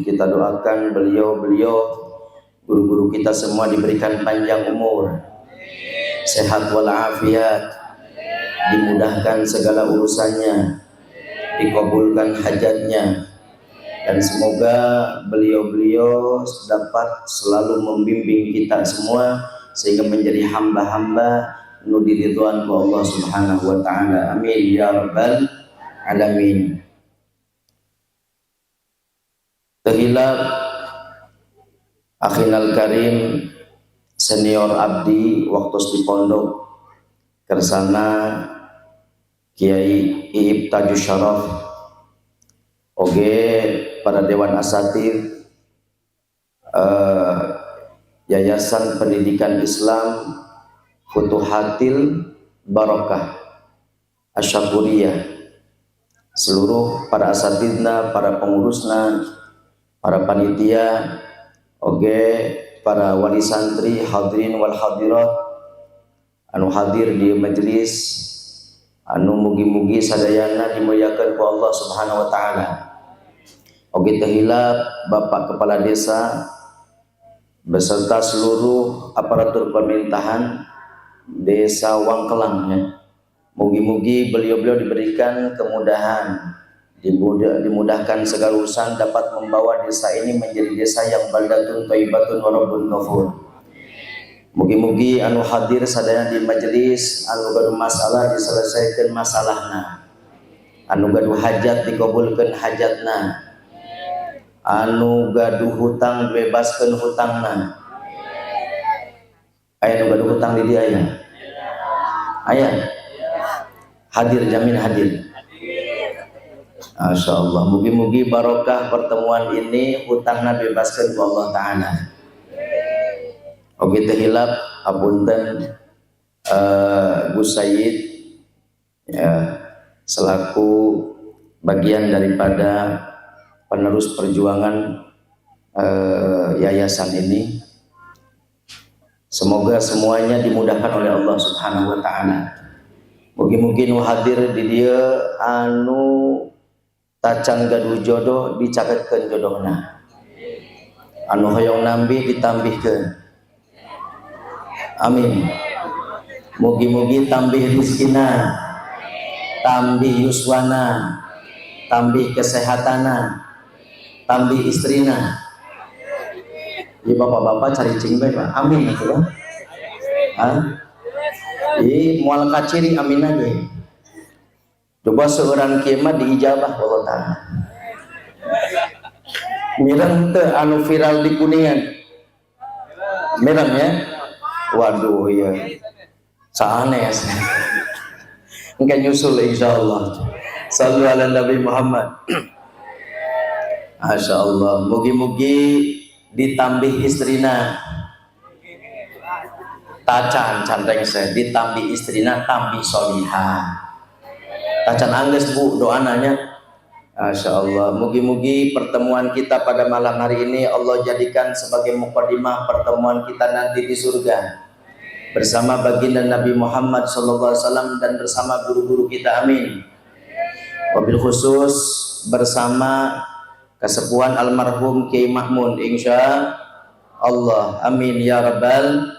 kita doakan beliau-beliau, guru-guru kita semua diberikan panjang umur, sehat walafiat, dimudahkan segala urusannya, dikabulkan hajatnya, dan semoga beliau-beliau dapat selalu membimbing kita semua sehingga menjadi hamba-hamba nu diridhoan ku Allah Subhanahu wa taala. Amin ya rabbal alamin. Tehilap akhinal karim senior abdi waktu di pondok kersana Kiai Iib Tajus Syaraf oge para dewan asatid Yayasan Pendidikan Islam Futuhatil Barokah Asyakuriyah, seluruh para asatidna, para pengurusna, para panitia, oge para wali santri, hadirin wal hadirat anu hadir di majelis, anu mugi-mugi sadayana dimuliakan ku Allah Subhanahu wa taala. Oge tehilap Bapak Kepala Desa beserta seluruh aparatur pemerintahan Desa Wangkelang ya. Mugi-mugi beliau-beliau diberikan kemudahan, dimudahkan segala urusan, dapat membawa desa ini menjadi desa yang baldatun thayyibatun wa rabbun ghafur. Mugi-mugi anu hadir sadaya di majelis anu gaduh masalah diselesaikan masalahna, anu gaduh hajat dikabulkan hajatna, anu gaduh hutang dibebaskan hutangna. Aya nu gaduh hutang di dia aya? Aya? Hadir, jamin hadir. Masya Allah, mugi-mugi barokah pertemuan ini, hutangna bebaskan ku Allah Ta'ala. Oke tehilap apunten Gus Sayyid ya, selaku bagian daripada penerus perjuangan yayasan ini, semoga semuanya dimudahkan oleh Allah Subhanahu wa taala. Mugi-mugi nu hadir di dia anu tacan gaduh jodoh dicatatkeun jodohna, anu hoyong nambi ditambihkeun. Amin. Mugi-mugi tambih rizkina, tambih yuswana, tambih kesehatana, tambih istrina. Ya bapak-bapak cari cing bae, Pak. Amin gitu ya. Mual kaciri amin aja. Coba seorang kiamat diijabah Allah Ta'ala. Mireng teu anu viral di Kuningan. Mireng ya. Waduh ya. Sanes. Engke nyusul insyaallah. Shallu ala Nabi Muhammad. Masya Allah. Mugi-mugi ditambih istrina. Tacan canteng saya ditambih istrina tambih solihah. Tacan angges bu doa nanya. Masya Allah. Mugi-mugi pertemuan kita pada malam hari ini Allah jadikan sebagai mukadimah pertemuan kita nanti di surga bersama baginda Nabi Muhammad SAW dan bersama guru-guru kita. Amin. Wabil khusus bersama kesepuhan almarhum Kiai Mahmud insya Allah. Amin ya rabbal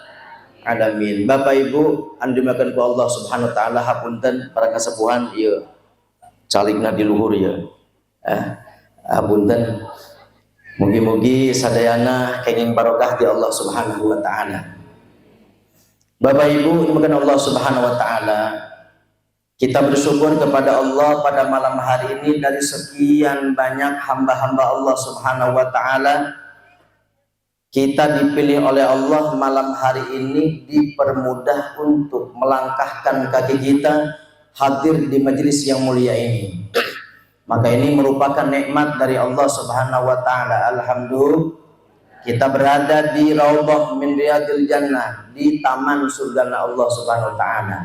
alamin. Bapak Ibu andimakan ku Allah Subhanahu wa taala, hapunten para kasepuhan ieu caligna di luhur ya. Hapunten. Mugi-mugi sadayana kenging barokah di Allah Subhanahu wa taala. Bapak Ibu dimuliakan Allah Subhanahu wa taala, kita bersyukur kepada Allah pada malam hari ini dari sekian banyak hamba-hamba Allah Subhanahu wa taala. Kita dipilih oleh Allah malam hari ini, dipermudah untuk melangkahkan kaki kita hadir di majelis yang mulia ini. Maka ini merupakan nikmat dari Allah Subhanahu wa taala. Alhamdulillah kita berada di Raudhah min Riyadil Jannah, di taman surga Allah Subhanahu wa taala.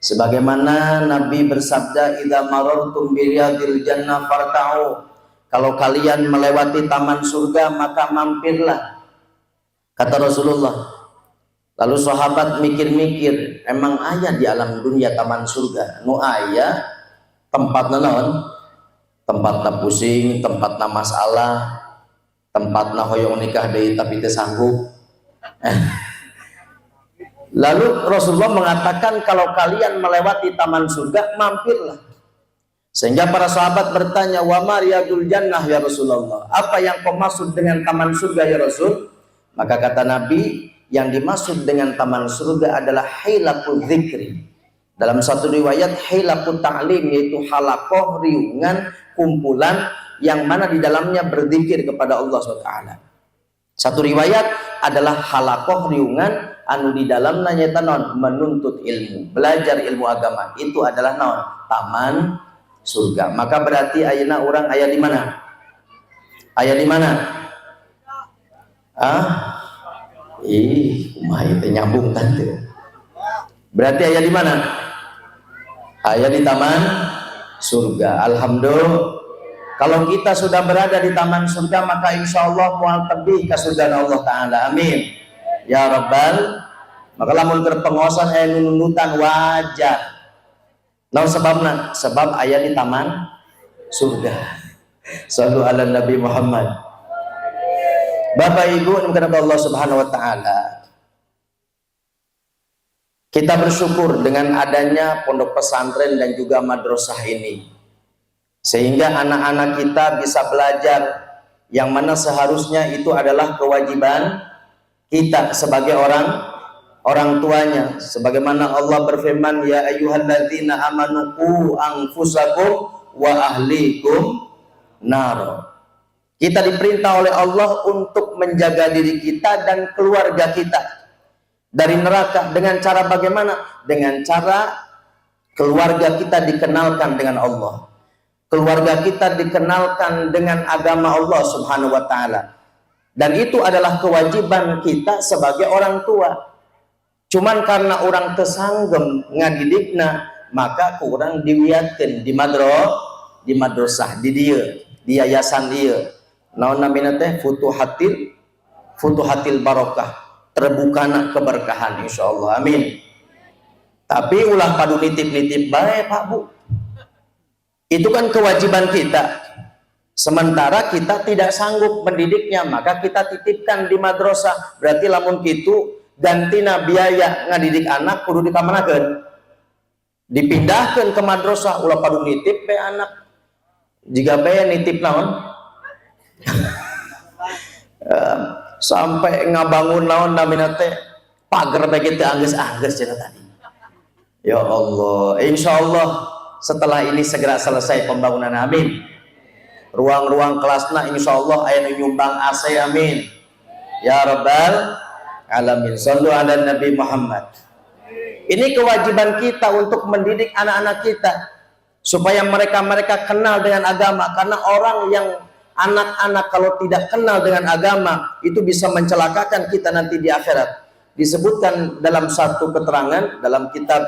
Sebagaimana Nabi bersabda, "Idza marartum bi riyadil jannah farta'u." Kalau kalian melewati taman surga maka mampirlah. Kata Rasulullah. Lalu sahabat mikir-mikir, emang aya di alam dunia taman surga? Nu aya tempat naon? Tempat pusing, tempat masalah. tempatna hoyong nikah deui tapi teu sanggup. Lalu Rasulullah mengatakan kalau kalian melewati taman surga mampirlah. Sehingga para sahabat bertanya, wa ma riyadul jannah ya Rasulullah, apa yang kau maksud dengan taman surga ya Rasul? Maka kata Nabi, yang dimaksud dengan taman surga adalah hilaqul dzikri. Dalam satu riwayat hilaqut ta'lim, yaitu halakoh, riungan, kumpulan yang mana di dalamnya berzikir kepada Allah SWT. Satu riwayat adalah halakoh, riungan anu di dalamnya nyata non menuntut ilmu, belajar ilmu agama. Itu adalah non taman surga. Maka berarti ayeuna orang aya di mana? Aya di mana? Kumaha itu nyambung tante. Berarti aya di mana? Aya di taman surga. Alhamdulillah. Kalau kita sudah berada di taman surga, maka insya Allah mual tebih ke surga Allah Ta'ala. Amin. Ya Rabbal. Maka lamun terpengosan nunutan wajar. Nah sebabna, sebab ayat di taman surga. Sallu ala Nabi Muhammad. Bapak Ibu yang kepada Allah Subhanahu wa taala. Kita bersyukur dengan adanya pondok pesantren dan juga madrasah ini. Sehingga anak-anak kita bisa belajar yang mana seharusnya itu adalah kewajiban kita sebagai orang tuanya, sebagaimana Allah berfirman, ya ayyuhalladzina amanu qu anfusakum wa ahlikum nar. Kita diperintah oleh Allah untuk menjaga diri kita dan keluarga kita dari neraka. Dengan cara bagaimana? Dengan cara keluarga kita dikenalkan dengan Allah, keluarga kita dikenalkan dengan agama Allah Subhanahu wa taala. Dan itu adalah kewajiban kita sebagai orang tua. Cuman karena orang tersanggem ngadidikna, maka kurang diwiatkeun di madrasah di dieu, di yayasan dieu. Naon namina teh futuhatil barokah, terbukana keberkahan insyaallah. Amin. Tapi ulah padu nitip-nitip bae Pak Bu. Itu kan kewajiban kita. Sementara kita tidak sanggup mendidiknya, maka kita titipkan di madrasah. Berarti lamun kitu gantina biaya ngadidik anak kudu dikamanakeun, dipindahkan ke madrasah. Ulah padu nitip be anak, jika be nitip naon sampai ngabangun naon namina teh pager bagi teh anggeus-anggeus cenah tadi. Ya Allah, insyaallah setelah ini segera selesai pembangunan. Amin. Ruang-ruang kelasna insyaallah aya nyumbang AC. Amin ya rabbal alamin. Sallu ala Nabi Muhammad. Ini kewajiban kita untuk mendidik anak-anak kita supaya mereka kenal dengan agama. Karena orang yang anak-anak kalau tidak kenal dengan agama itu bisa mencelakakan kita nanti di akhirat. Disebutkan dalam satu keterangan dalam kitab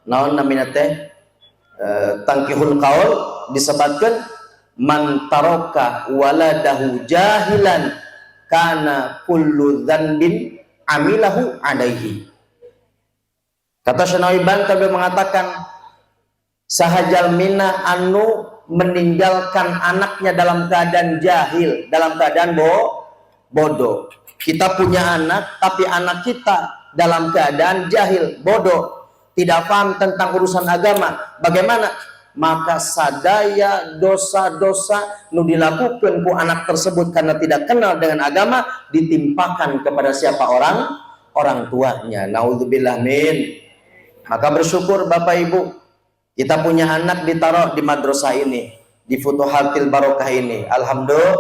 naon namina teh Tangkihul Qaul, disebutkan man taraka waladahu jahilan kana kullu dzanbin amilahu alaihi. Kata Syanawi Bantal mengatakan sahajal mina anu meninggalkan anaknya dalam keadaan jahil, dalam keadaan bodoh. Kita punya anak tapi anak kita dalam keadaan jahil, bodoh, tidak paham tentang urusan agama. Bagaimana? Maka sadaya dosa-dosa nu dilakukan ku anak tersebut karena tidak kenal dengan agama ditimpakan kepada siapa? Orang tuanya. Naudzubillah min. Maka bersyukur Bapak Ibu, kita punya anak ditaruh di madrasah ini, di Futuhatil Barokah ini. Alhamdulillah.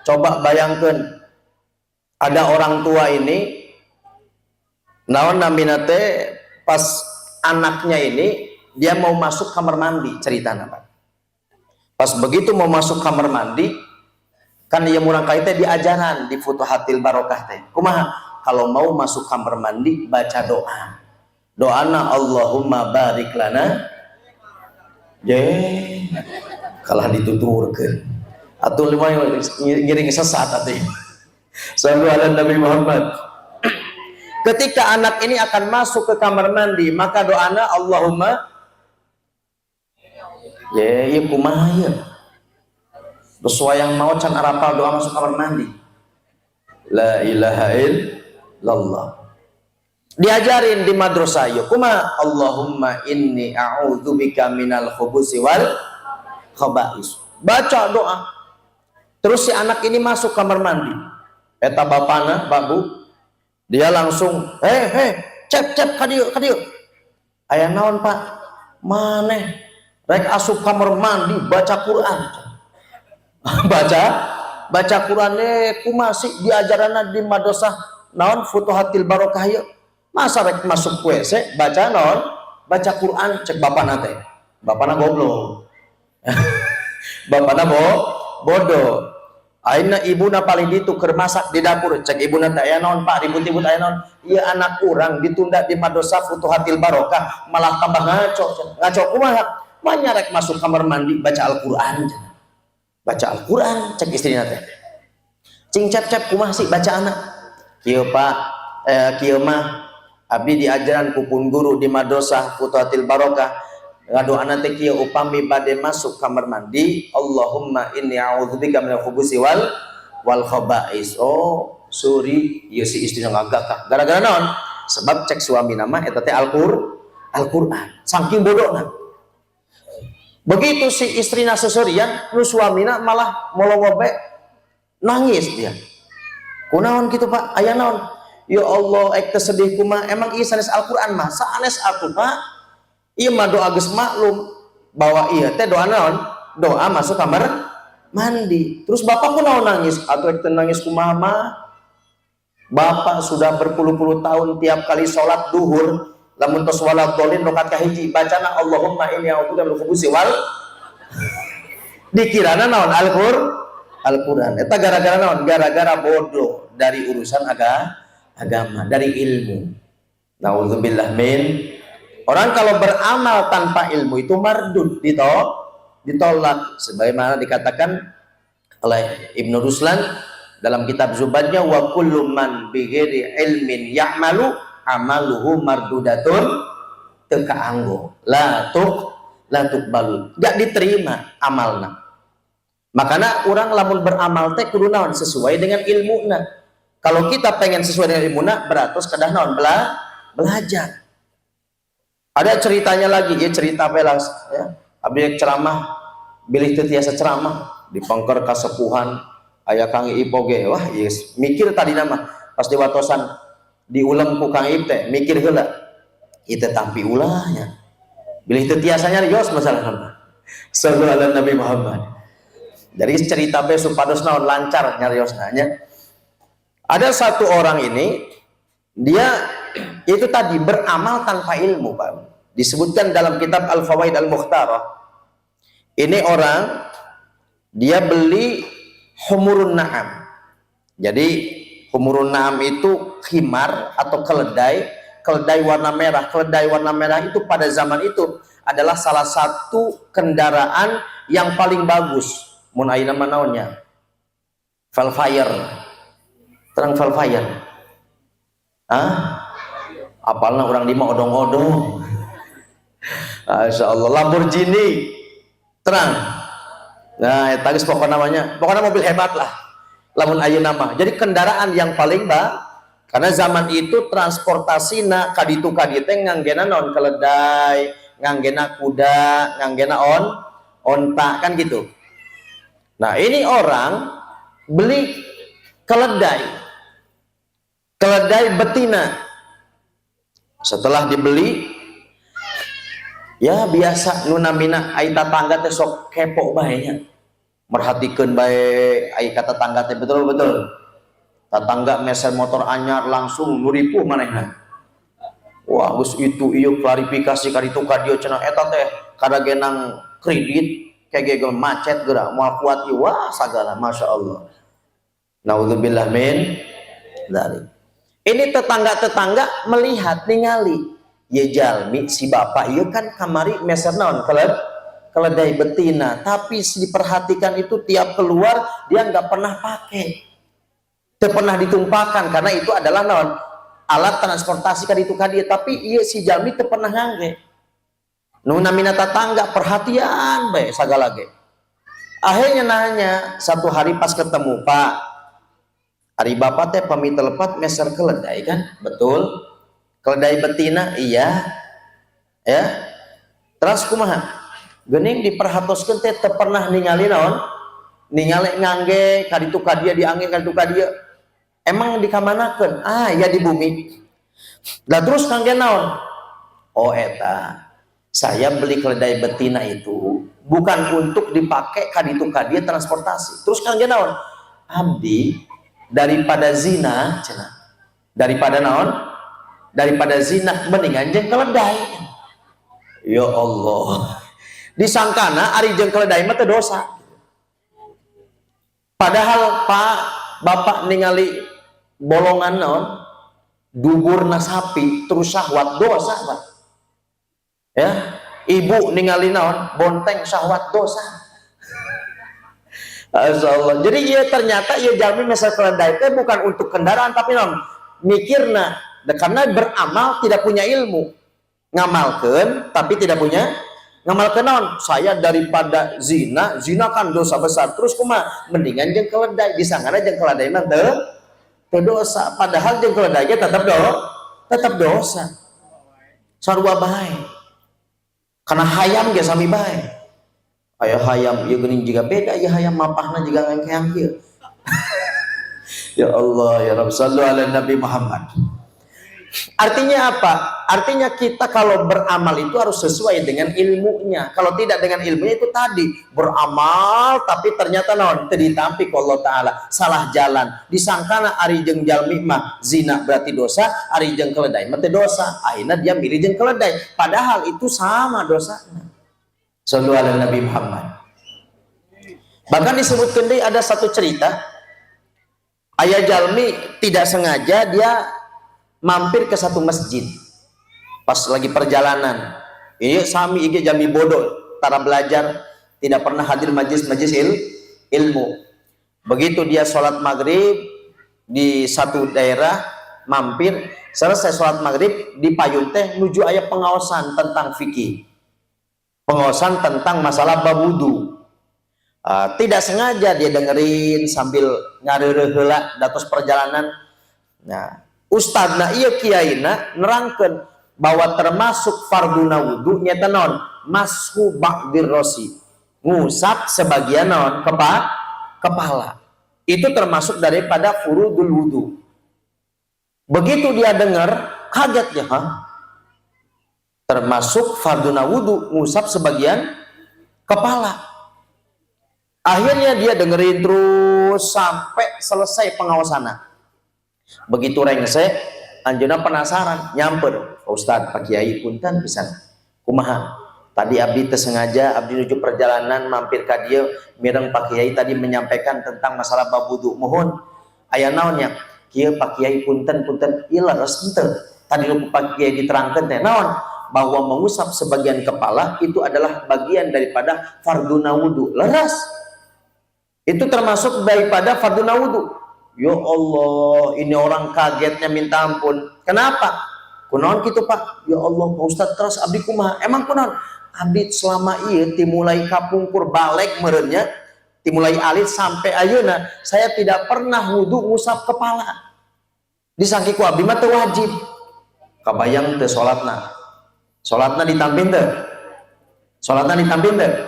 Coba bayangkan ada orang tua ini naon namina teh pas anaknya ini dia mau masuk kamar mandi, cerita apa? Pas begitu mau masuk kamar mandi, kan dia murang kali teh diajaran di Futuhatil Barokah teh. Kumaha? Kalau mau masuk kamar mandi baca doa. Doana Allahumma barik lana. Kalah dituturkeun. Atuh lima ngiring sesat atuh. Sallu ala Nabi Muhammad. Ketika anak ini akan masuk ke kamar mandi, maka doana Allahumma kumaha ya? terus wayang mau can arapal doa masuk kamar mandi. La ilaha illallah. Diajarin di madrasah yuk kuma Allahumma inni a'udzubika minal khubusi wal khaba'is. Baca doa. Terus si anak ini masuk kamar mandi. Eta bapana, babu, dia langsung, cep kadieu. Aya naon Pak? Maneh rek asup kamar mandi baca Quran. baca Quran kumaha sih diajaranna di madrasah naon Futuhatil Barokah yeuh. Masa rek masuk WC baca naon? Baca Quran cek bapana teh. Bapana goblok. Bapana bodoh. Aina ibuna paling ditu keur masak di dapur cek ibuna teh aya naon Pak ribut-ribut aya naon? Ieu anak urang ditunda di madrasah Futuhatil Barokah malah tambah ngaco. Ngaco kumaha? Mah rek masuk kamar mandi baca Al-Qur'an. Baca Al-Qur'an cek istrina teh. Cing cep kumaha sih baca anak? Kieu Pak, kieu mah abdi diajaran ku pun guru di madrasah Futuhatil Barokah ngadoana teh kieu upami bade masuk kamar mandi Allahumma inni a'udzubika minal khubusi wal khaba'is. Oh suri ieu si istrina ngagakak gara-gara naon? Sebab cek suami nama eta teh Al-Qur'an saking bodohna. Begitu si istrina seserian nu suamina malah mologobe nangis dia. Kunaon kitu Pak? Aya naon? Ya Allah, ek sedih kumaha emang ieu sanes Al-Qur'an mah sanes atuh Pak. Ieu mah doa geus maklum bahwa ieu teh doa naon? Doa masuk kamar mandi. Terus bapak kunaon nangis? Atuh ek teh nangis kumaha mah? Bapak sudah berpuluh-puluh tahun tiap kali sholat duhur lamun tos waladhdallin rakaat kahiji bacana Allahumma inni a'udzubika minal khubusi wal dikirana naon Al-Qur'an. Eta gara-gara naon? Gara-gara bodoh dari urusan agama, dari ilmu. Nauzubillah min. Orang kalau beramal tanpa ilmu itu mardud, ditolak sebagaimana dikatakan oleh Ibnu Ruslan dalam kitab Zubadnya wa kullu man bighairi ilmin ya'malu amaluhu mardudatun teu kaanggo la tuqbalu, gak diterima amalna. Makanya orang lamun beramal teh kudu naon sesuai dengan ilmuna. Kalau kita pengen sesuai dengan ilmuna beratus kedah naon belajar. Ada ceritanya lagi, ya cerita pelas ya. Abdi ceramah bilih teu tiasa ceramah di pangker kasepuhan aya Kang Ipo ge. Wah, yes, mikir tadi nama pas diwatosan diulang ku Kang Ip teh mikir heula. Ieu teh tampi ulahnya. Bilih teu tiasanya yos masalahna. Sallallahu alaihi Nabi Muhammad. Dari cerita be supados naon lancar nyariosna nya. Ada satu orang ini dia itu tadi beramal tanpa ilmu Pak. Disebutkan dalam kitab Al-Fawaid Al-Mukhtarah. Ini orang dia beli humurun na'am. Jadi humurun na'am itu khimar atau keledai warna merah. Keledai warna merah itu pada zaman itu adalah salah satu kendaraan yang paling bagus. Mun ayeuna mah naonnya? Velfire. Terang Velfire. Apalna orang di mah odong-odong. Masyaallah Lamborghini. Terang. Nah, eta geus pokokna namanya. Pokoknya mobil hebat lah. Lamun ayeuna mah. Jadi kendaraan yang paling karena zaman itu transportasina kaditu kaditu teh nganggena naon keledai, nganggena kuda, nganggena onta kan gitu. Nah, ini orang beli keledai betina. Setelah dibeli ya biasa nu namina ai tatangga teh sok kepo bae nya. Merhatikeun bae ai ka tatangga teh betul. Tatangga meser motor anyar langsung nu ripuh manehna. Wah, geus itu ieu klarifikasi ka ditu ka dieu cenah eta teh kadagenang kredit kege macet geura moal kuat ieu wah sagala masyaallah. Nauzubillah min dzalik. Ini tetangga-tetangga melihat ningali ye jalmi si bapak ieu kan kamari meser naon keledai betina, tapi diperhatikan itu tiap keluar dia nggak pernah pakai, tidak pernah ditumpahkan karena itu adalah naon alat transportasi kan itu dia, tapi ieu si jalmi teu pernah ngangge. Nu namina tetangga perhatian bae sagala ge. Akhirnya nanya satu hari pas ketemu, Pak, hari bapak teh pamit telepat meser keledai kan? Betul. Keledai betina, iya. Ya. Terus kumaha? Gening diperhatoskeun teh teu pernah ningali naon? Ningali ngangge kaditu ka dieu diangge kaditu ka dieu. Emang dikamanakeun? Ah, ya di bumi. Lah terus kangge naon? Oh eta. Saya beli keledai betina itu bukan untuk dipakai kaditu ka dieu transportasi. Terus kangge naon? Abdi daripada zina, cenah. Daripada naon? Daripada zina mendingan jeung keledai. Ya Allah. Disangkana ari jeung keledai mah teu dosa. Padahal Pak Bapak ningali bolongan naon? Duburna sapi terus syahwat dosa, Pak. Ya, ibu ningali naon? Bonteng syahwat dosa. Masyaallah. Jadi ya ternyata ya jalmi mesel keledai teh bukan untuk kendaraan tapi naon? Mikirna karena beramal tidak punya ilmu. Ngamalkeun tapi tidak punya ngamalkeun naon? Saya daripada zina, zina kan dosa besar. Terus kumaha? Mendingan jeung keledai, disangana jeung keledai mah teu dosa. Padahal jeung keledai ge tetap dosa. Sarua bae. Karena hayam ge sami bae. Aya hayam ieu geuning juga beda, ya hayam mapahna juga ngengkeang kieu. Ya Allah, ya Rabb, sallu ala Nabi Muhammad. Artinya apa? Artinya kita kalau beramal itu harus sesuai dengan ilmunya. Kalau tidak dengan ilmunya itu tadi beramal tapi ternyata naon teu ditampi ku Allah taala, salah jalan. Disangkana ari jeung jalmi mah zina berarti dosa, ari jeung keledai mah teu dosa. Akhirnya dia milih jeung keledai, padahal itu sama dosanya. Sallu ala Nabi Muhammad. Bahkan disebutkeun deui ada satu cerita aya jalmi tidak sengaja dia mampir ke satu masjid pas lagi perjalanan. Ini sami iki jami bodoh, tara belajar, tidak pernah hadir majlis-majlis ilmu. Begitu dia sholat maghrib di satu daerah, mampir, selesai sholat maghrib di payun teh nuju aya pengaosan tentang fikih, pengaosan tentang masalah bab wudu. Tidak sengaja dia dengerin sambil ngareureuh heula datos perjalanan. Nah, ustadna ieu kiaina nerangkeun bahwa termasuk farduna wudu nyata naon? Mashu ba'dir rasi. Ngusap sebagian naon? Kepala. Itu termasuk daripada furudul wudu. Begitu dia dengar, kaget dia, termasuk farduna wudu ngusap sebagian kepala. Akhirnya dia dengerin terus sampai selesai pengawasannya. Begitu rengse, anjeunna penasaran, nyamper, Ustad, Pak Kiai punten pisan. Kumaha? Tadi abdi teu sengaja, abdi nuju perjalanan mampir ka dieu, mireng Pak Kiai tadi menyampaikan tentang masalah bab wudu. Mohon aya naon nya? Kieu Pak Kiai punten ieu leres henteu. Tadi nu Pak Kiai diterangkeun teh naon? Bahwa mengusap sebagian kepala itu adalah bagian daripada farduna wudu. Leres. Itu termasuk daripada farduna wudu. Ya Allah, ini orang kagetnya minta ampun. Kenapa? Kunaon kitu Pak? Ya Allah, Pak Ustaz, terus abdi kumaha? Emang kunaon? Abdi selama ieu timulai kapungkur balik meureunnya, timulai alit sampai ayeuna saya tidak pernah wudu ngusap kepala. Disangki ku abdi mah teu wajib. Kabayang teu salatna. Salatna ditampin teu? Salatna ditampin teu?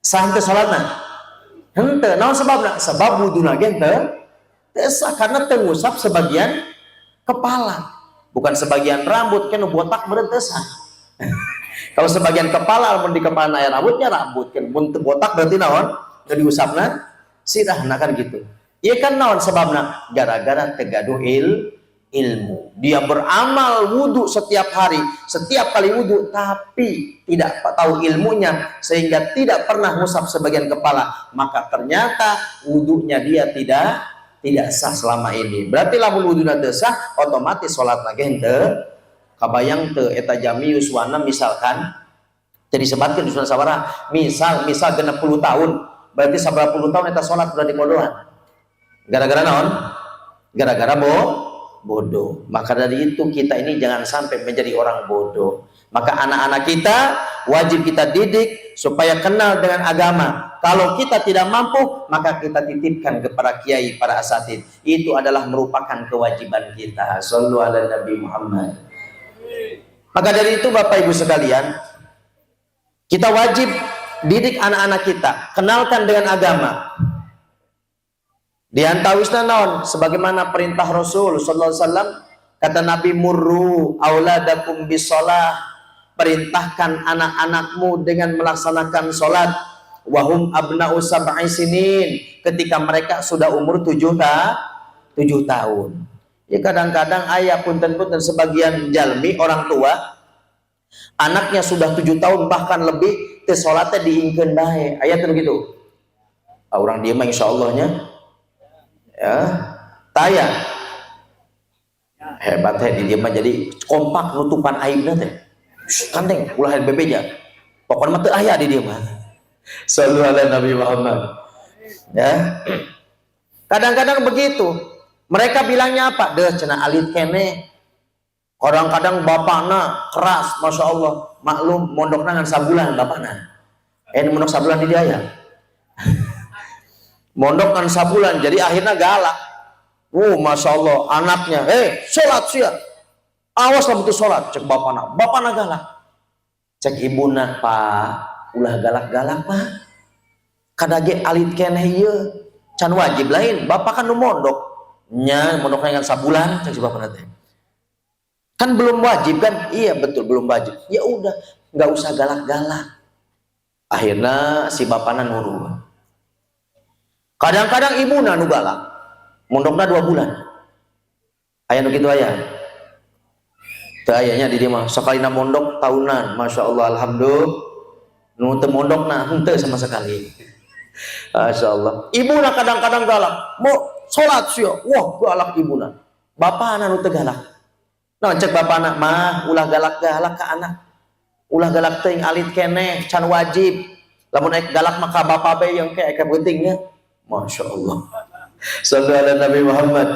Sah teu salatna? Henteu, naon sebabna? Sebab wuduna ge teu sah karena teu ngusap sebagian kepala. Bukan sebagian rambut, kan botak meureun teu sah. Kalau sebagian kepala mun di kepala aya rambutnya rambut, kan mun teu botak berarti naon? Teu diusapna sirahna kan gitu. Ieu kan naon sebabna? Gara-gara teu gaduh ilmu. Dia beramal wudu setiap hari, setiap kali wudu, tapi tidak tahu ilmunya sehingga tidak pernah ngusap sebagian kepala, maka ternyata wudunya dia tidak sah selama ini. Berarti lamun wuduna teu sah, otomatis salat lagi henteu kabayang teu eta jami yuswana misalkan teu disebatkeun yuswana sabaraha. Misal genep 10 tahun, berarti sabaraha puluh tahun eta salat berarti bodohan. Gara-gara naon? Gara-gara bodoh. Maka dari itu kita ini jangan sampai menjadi orang bodoh. Maka anak-anak kita wajib kita didik supaya kenal dengan agama. Kalau kita tidak mampu, maka kita titipkan kepada kiai, para asatid. Itu adalah merupakan kewajiban kita. Shallu ala Nabi Muhammad. Maka dari itu Bapak Ibu sekalian, kita wajib didik anak-anak kita, kenalkan dengan agama. Diantawisna naon, sebagaimana perintah Rasul sallallahu alaihi wasallam, kata Nabi, murru auladakum bisolah, perintahkan anak-anakmu dengan melaksanakan sholat, wahum abna'u sab'i sinin, ketika mereka sudah umur 7 tahun. Ya kadang-kadang ayah punten-punten sebagian jalmi orang tua anaknya sudah 7 tahun bahkan lebih teh salatnya diingkeun bae. Aya teh begitu. Orang dia mah insyaallah-nya ya taya hebat teh di dia mah jadi kompak nutupan aibna teh. Kanteng ulah bebeja. Pokoknya mah teu aya di dia mah. Sallu ala Nabi Muhammad. Ya. Kadang-kadang begitu. Mereka bilangnya apa? Deuh cenah alit kene. Kadang-kadang bapakna keras, masya Allah. Maklum mondokna ngan sabulan bapakna. Mondok sabulan di dia ya. Mondok kan sabulan, jadi akhirnya galak. Masya Allah, anaknya, sholat sia. Awas lah betul sholat, cek bapakna. Bapakna galak. Cek ibuna, Pak, ulah galak-galak Pak. Kadage alit keneh ieu, can wajib lain. Bapak kan nu mondok, nya mondoknya kan sabulan, cek si bapakna teh. Kan belum wajib kan? Iya betul belum wajib. Ya udah, nggak usah galak-galak. Akhirnya si bapakna nurut. Kadang-kadang ibu nu galak, mondokna 2 bulan. Aya nu kitu aya. Teu ayanya di dieu mah sakalina mondok tahunan, masya Allah, alhamdulillah. Nu teu mondokna henteu sama sekali. Masya Allah. Ibuna kadang-kadang galak, mau sholat sia, wah galak ibuna. Bapakna nu teu galak. Nah cek bapakna mah ulah galak-galak ke anak. Ulah galak teuing alit keneh, can wajib. Lamun aek galak maka bapak bae yang kayak pentingnya. Masya Allah. Sallallahu alaihi Nabi Muhammad.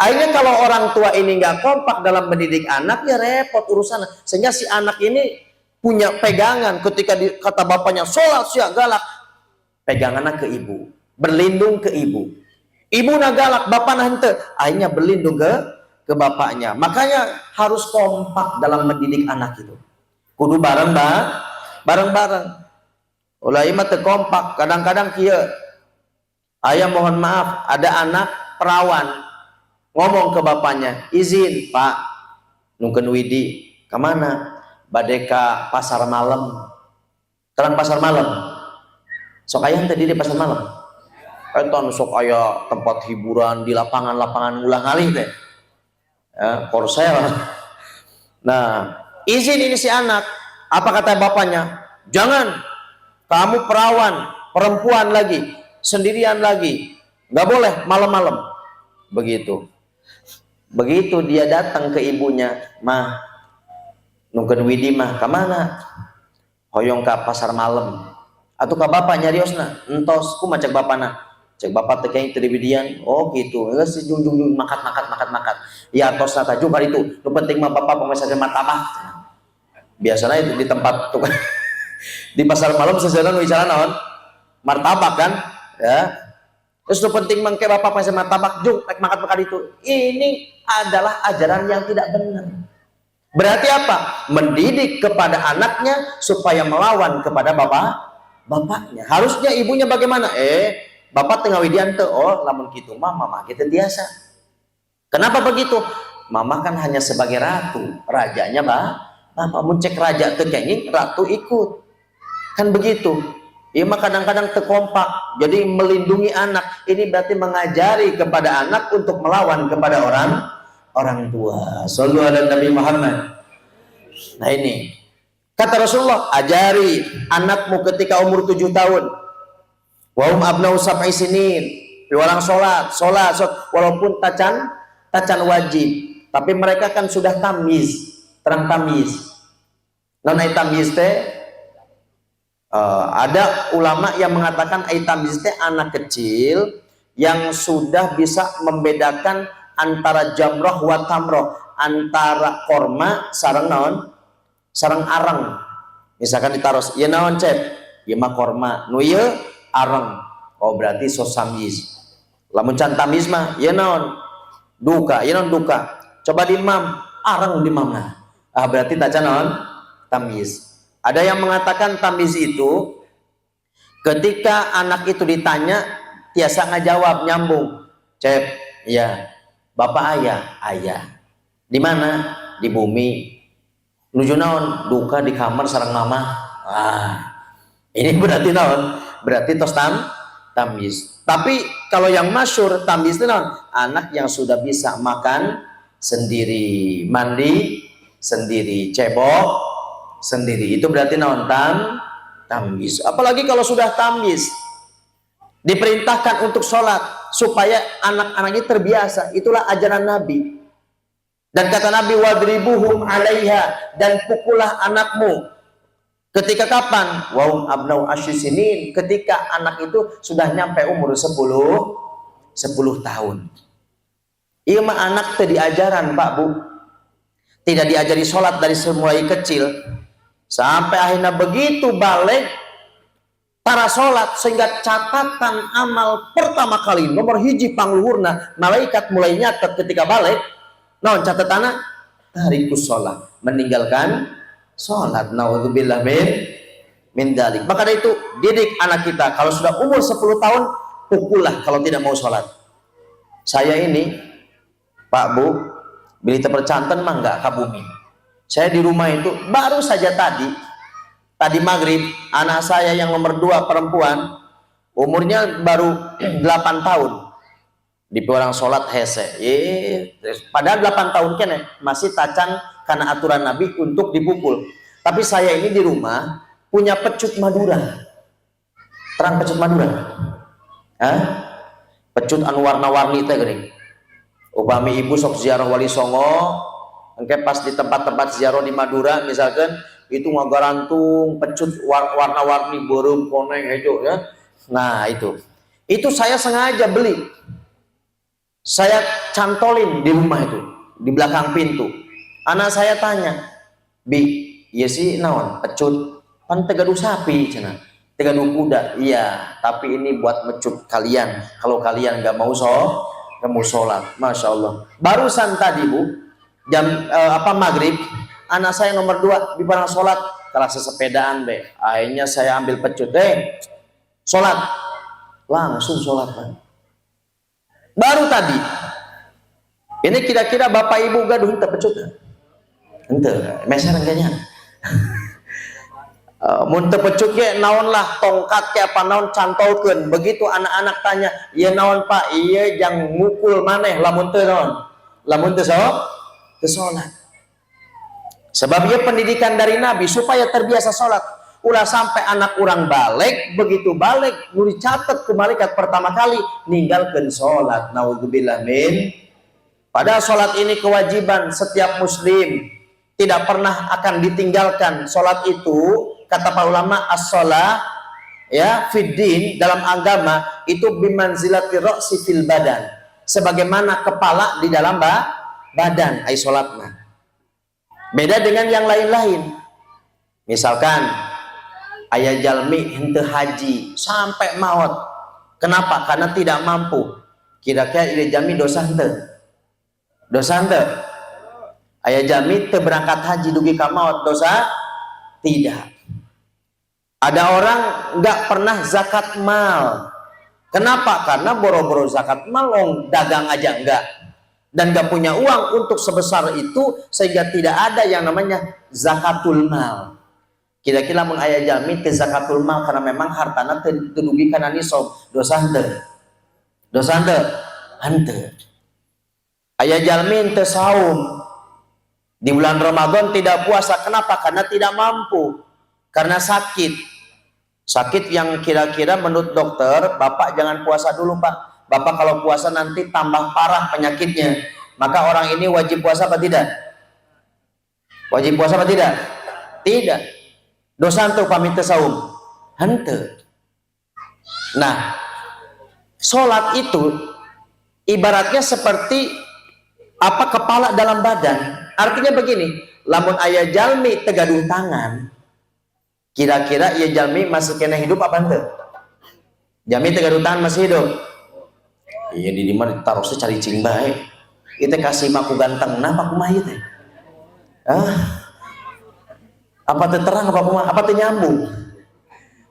Akhirnya kalau orang tua ini nggak kompak dalam mendidik anak, ya repot urusan. Sehingga si anak ini punya pegangan ketika kata bapaknya sholat siap galak, pegangannya ke ibu, berlindung ke ibu. Ibu na galak, bapak na hente, akhirnya berlindung ke bapaknya. Makanya harus kompak dalam mendidik anak itu. Kudu bareng-bareng. Ulai mah teu kompak, kadang-kadang kieu. Ayah mohon maaf, ada anak perawan ngomong ke bapaknya, izin Pak, nungkeun widi, ke mana? Bade ka pasar malam. Terang pasar malam. Sok aya tadi di pasar malam. Enton sok aya tempat hiburan di lapangan-lapangan ulah ngalih teh. Ya, korsel. Nah, izin ini si anak. Apa kata bapaknya? Jangan. Kamu perawan, perempuan lagi, sendirian lagi, nggak boleh malam-malam. Begitu dia datang ke ibunya, mah, nungkeun widi mah, kemana? Hoyong ke pasar malam. Atau ke bapak nyariosna, entos, ku macak bapakna, cek bapak tekeng teribidian, oh gitu, enggak sih jungjung makat. Ya tos nata juga itu, lu penting mah bapak pemesan martabak. Biasanya itu di tempat tukang. Di pasar malam sejalan bicara naon martabak kan ya, terus itu penting mangke bapak pasar martabak jung rek makan itu. Ini adalah ajaran yang tidak benar. Berarti apa? Mendidik kepada anaknya supaya melawan kepada bapaknya. Harusnya ibunya bagaimana? Bapak tengah widian teu, oh lamun kitu mah mama kita biasa. Kenapa begitu? Mama kan hanya sebagai ratu, rajanya bapak muncek raja teu kenging, ratu ikut. Kan begitu. Ya mah kadang-kadang terkompak. Jadi melindungi anak ini berarti mengajari kepada anak untuk melawan kepada orang tua. Sallu ala Nabi Muhammad. Nah ini kata Rasulullah, ajari anakmu ketika umur 7 tahun. Wa hum abna'u sab'i sinin. Piwalang sholat walaupun tacan wajib, tapi mereka kan sudah tamyiz, terang tamyiz. Nona tamyiz teh ada ulama yang mengatakan tamyiz teh anak kecil yang sudah bisa membedakan antara jamroh wa tamroh, antara korma sareng naon sarang arang. Misalkan ditaruh, ya naon cep, ya mah korma, nu ieu arang. Oh berarti sos tamyiz. Lamun can tamyiz mah, ya naon duka, ya naon duka. Coba dimam, arang dimamna. Ah berarti tak naon tamyiz. Ada yang mengatakan tamyiz itu ketika anak itu ditanya tiasa ngajawab nyambung. Cep, ya. Bapak ayah. Di mana? Di bumi. Nuju naon? Duka di kamar sareng mama. Ah, ini berarti naon? Berarti tos tamyiz. Tapi kalau yang masyhur tamyiz itu naon? Anak yang sudah bisa makan sendiri, mandi sendiri, cebok sendiri. Itu berarti naon? Tamyiz. Apalagi kalau sudah tamyiz, diperintahkan untuk sholat supaya anak-anak ini terbiasa. Itulah ajaran Nabi. Dan kata Nabi, wadribuhum alaiha, dan pukullah anakmu. Ketika kapan? Wahum abnau asyisinin, ketika anak itu sudah nyampe umur 10 tahun. Iya mah anak tadi ajaran Pak Bu. Tidak diajari sholat dari mulai kecil sampai akhirnya begitu balik para sholat, sehingga catatan amal pertama kali nomor hiji pangluhurna malaikat mulai nyatet ketika balik naon catatanna tarikus sholat, meninggalkan sholat. Naudzubillah min dalik. Maka dari itu didik anak kita, kalau sudah umur 10 tahun pukullah kalau tidak mau sholat. Saya ini Pak Bu, bila terpercanten mah enggak kabumi. Saya di rumah itu baru saja tadi maghrib, anak saya yang nomor 2 perempuan, umurnya baru 8 tahun, di orang sholat hese. Padahal 8 tahun kan masih tacan karena aturan Nabi untuk dipukul. Tapi saya ini di rumah punya pecut Madura. Terang pecut Madura? Hah? Pecut anu warna-warni teh geuning. Upami ibu sok ziarah Wali Songo, engke pas di tempat-tempat ziarah di Madura misalkan, itu ngagarantung pecut warna-warni beureum koneng hejo ya. Nah, itu saya sengaja beli. Saya cantolin di rumah itu, di belakang pintu. Anak saya tanya, "Bi, ieu sih naon? Pecut pan teu gaduh sapi cenah. Teu gaduh kuda." "Iya, tapi ini buat mecut kalian. Kalau kalian enggak mau sholat." Masya Allah. Barusan tadi Bu, jam maghrib, anak saya nomor 2 di barang sholat kalah sesepedaan be. Akhirnya saya ambil pecut sholat, langsung sholat kan. Baru tadi ini kira-kira bapak ibu gaduh ente pecut ente meser enggaknya. Mun teu pecut ge naon lah tongkat ke apa naon cantolkeun. Begitu anak-anak tanya, "Ieu naon Pak?" "Ieu jang mukul maneh lamun teu naon? Lamun teu sholat." Sebab ia pendidikan dari Nabi supaya terbiasa sholat. Ulah sampai anak orang balik, begitu balik nu dicatat ke malaikat pertama kali ninggalkeun sholat. Naudzubillah min. Padahal sholat ini kewajiban setiap muslim, tidak pernah akan ditinggalkan. Sholat itu kata para ulama as-shalah ya fiddin dalam agama itu bimanzilati ra'si fil badan, sebagaimana kepala di dalam badan ai sholatna. Beda dengan yang lain-lain. Misalkan aya jalmi henteu haji sampai maut. Kenapa? Karena tidak mampu. Kira-kira ieu jalmi dosa henteu? Dosa henteu? Aya jalmi teu berangkat haji dugi ka maut, dosa? Tidak. Ada orang enggak pernah zakat mal. Kenapa? Karena boro-boro zakat mal dagang aja enggak. Dan gak punya uang untuk sebesar itu, sehingga tidak ada yang namanya zakatul mal. Kira-kira mun aya jalmi teu zakatul mal karena memang hartana teu dugi kana nisab, dosa henteu? Dosa henteu? Aya jalmi teu saum di bulan Ramadan, tidak puasa. Kenapa? Karena tidak mampu, karena sakit yang kira-kira menurut dokter, Bapak jangan puasa dulu Pak. Bapak kalau puasa nanti tambah parah penyakitnya. Maka orang ini wajib puasa apa tidak? Wajib puasa apa tidak? Tidak. Dosa henteu pamit saum? Henteu. Nah, sholat itu ibaratnya seperti kepala dalam badan. Artinya begini, lamun ayah jalmi tegaduh tangan, kira-kira ia jalmi masih kena hidup apa ente? Jalmi tegaduh tangan masih hidup? Iya di mana taruh secari cing baik. Itu kasih maku ganteng, nah paku mah itu. Apa terang apa kumah? Apa nyambung?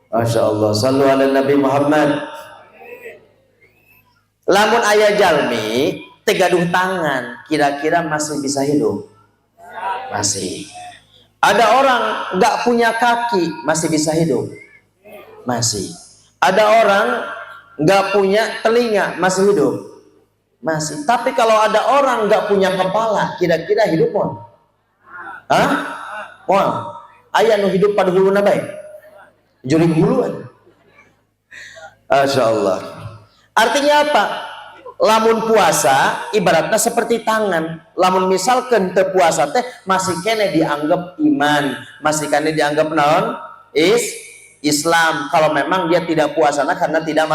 Masya Allah, sallu ala Nabi Muhammad. Lamun ayah jalmi tegaduh tangan, kira-kira masih bisa hidup? Masih. Ada orang nggak punya kaki, masih bisa hidup? Masih. Ada orang nggak punya telinga, masih hidup? Masih. Tapi kalau ada orang nggak punya kepala, kira-kira hidup pun? Hah? Wah, ayah nu hidup pada hulu nabai, juling huluan. Masya Allah. Artinya apa? Lamun puasa ibaratnya seperti tangan. Lamun misalkan terpuasa teh masih kene dianggap iman, masih kene dianggap naon? Islam. Kalau memang dia tidak puasa karena tidak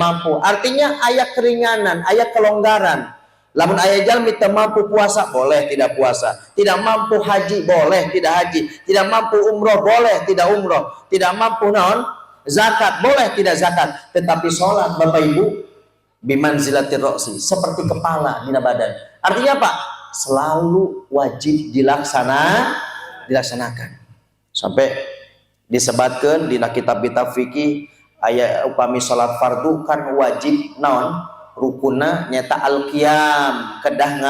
mampu. Artinya ayat keringanan, ayat kelonggaran. Lamun ayat jalmi teu mampu puasa boleh tidak puasa, tidak mampu haji boleh tidak haji, tidak mampu umroh boleh tidak umroh, tidak mampu naon? Zakat boleh tidak zakat. Tetapi sholat Bapak Ibu bimanzilatir roksi, seperti kepala dina badan. Artinya apa? Selalu wajib dilaksanakan. Sampai disebatkan di kitab-kitab fikih aya upami salat fardu kan wajib naon? Rukuna nyata al-qiyam, kedah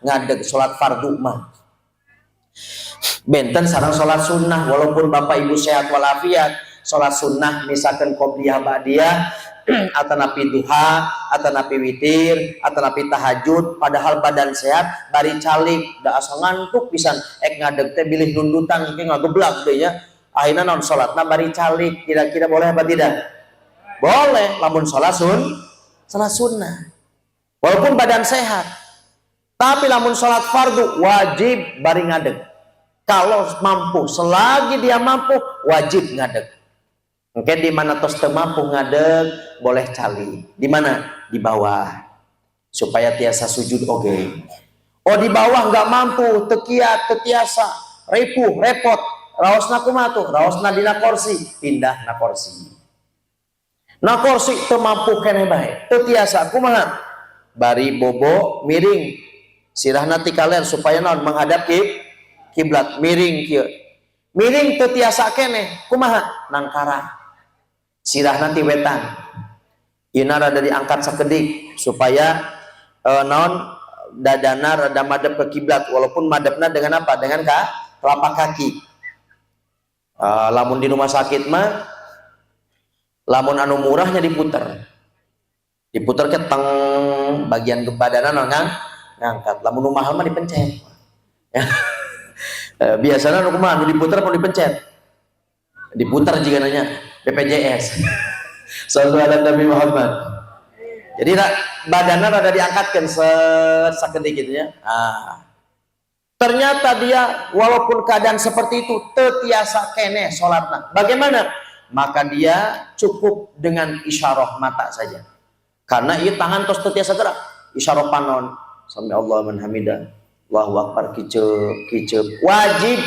ngadeg salat fardu mah. Benten sareng salat sunnah walaupun Bapak Ibu sehat walafiat, salat sunnah misalkan qobliyah ba'diyah atau napi duha, atau napi witir, atau napi tahajud, padahal badan sehat, bari calik, da asa ngantuk pisan, ngadeg teh bilih nundutan, ke ngageblak deh ya. Akhirnya non sholatna bari calik, kira-kira boleh apa tidak? Boleh, lamun sholat sunnah. Walaupun badan sehat, tapi lamun sholat fardu wajib bari ngadeg. Kalau mampu, selagi dia mampu wajib ngadeg. Mungkin di mana tos teu mampu ngadeg boleh cali. Di mana? Di bawah. Supaya tiasa sujud oge. Oh di bawah nggak mampu, tekiat, tetiasa, ripuh, repot. Raosna kumaha tuh? Raosna dina kursi, pindah na kursi. Na kursi teu mampu keneh bae. Tetiasa kumaha? Bari bobo miring. Sirahna ti kalen supaya naon menghadap kiblat, miring kieu. Miring tetiasa keneh kumaha? Nangkara. Sirah nanti wetan ina rada diangkat sakedik supaya naon dadana rada madep ke kiblat walaupun madepna dengan apa? Dengan telapak kaki. Lamun di rumah sakit mah lamun anu murahnya diputer ke teng bagian badanna ngangkat. Lamun nu mahal mah dipencet. Biasanya anu kumaha anu diputer mau dipencet. Diputar jika nanya BPJS. Sallallahu alaihi Nabi Muhammad. Jadi badannya rada diangkatkan sakedik gitu ya. Ternyata dia walaupun keadaan seperti itu tetiasa kene sholatna. Bagaimana? Maka dia cukup dengan isyarah mata saja. Karena ia tangan tos tetiasa gerak. Isyarah panon. Sami Allah man hamidah. Allahu akbar kicep. Wajib.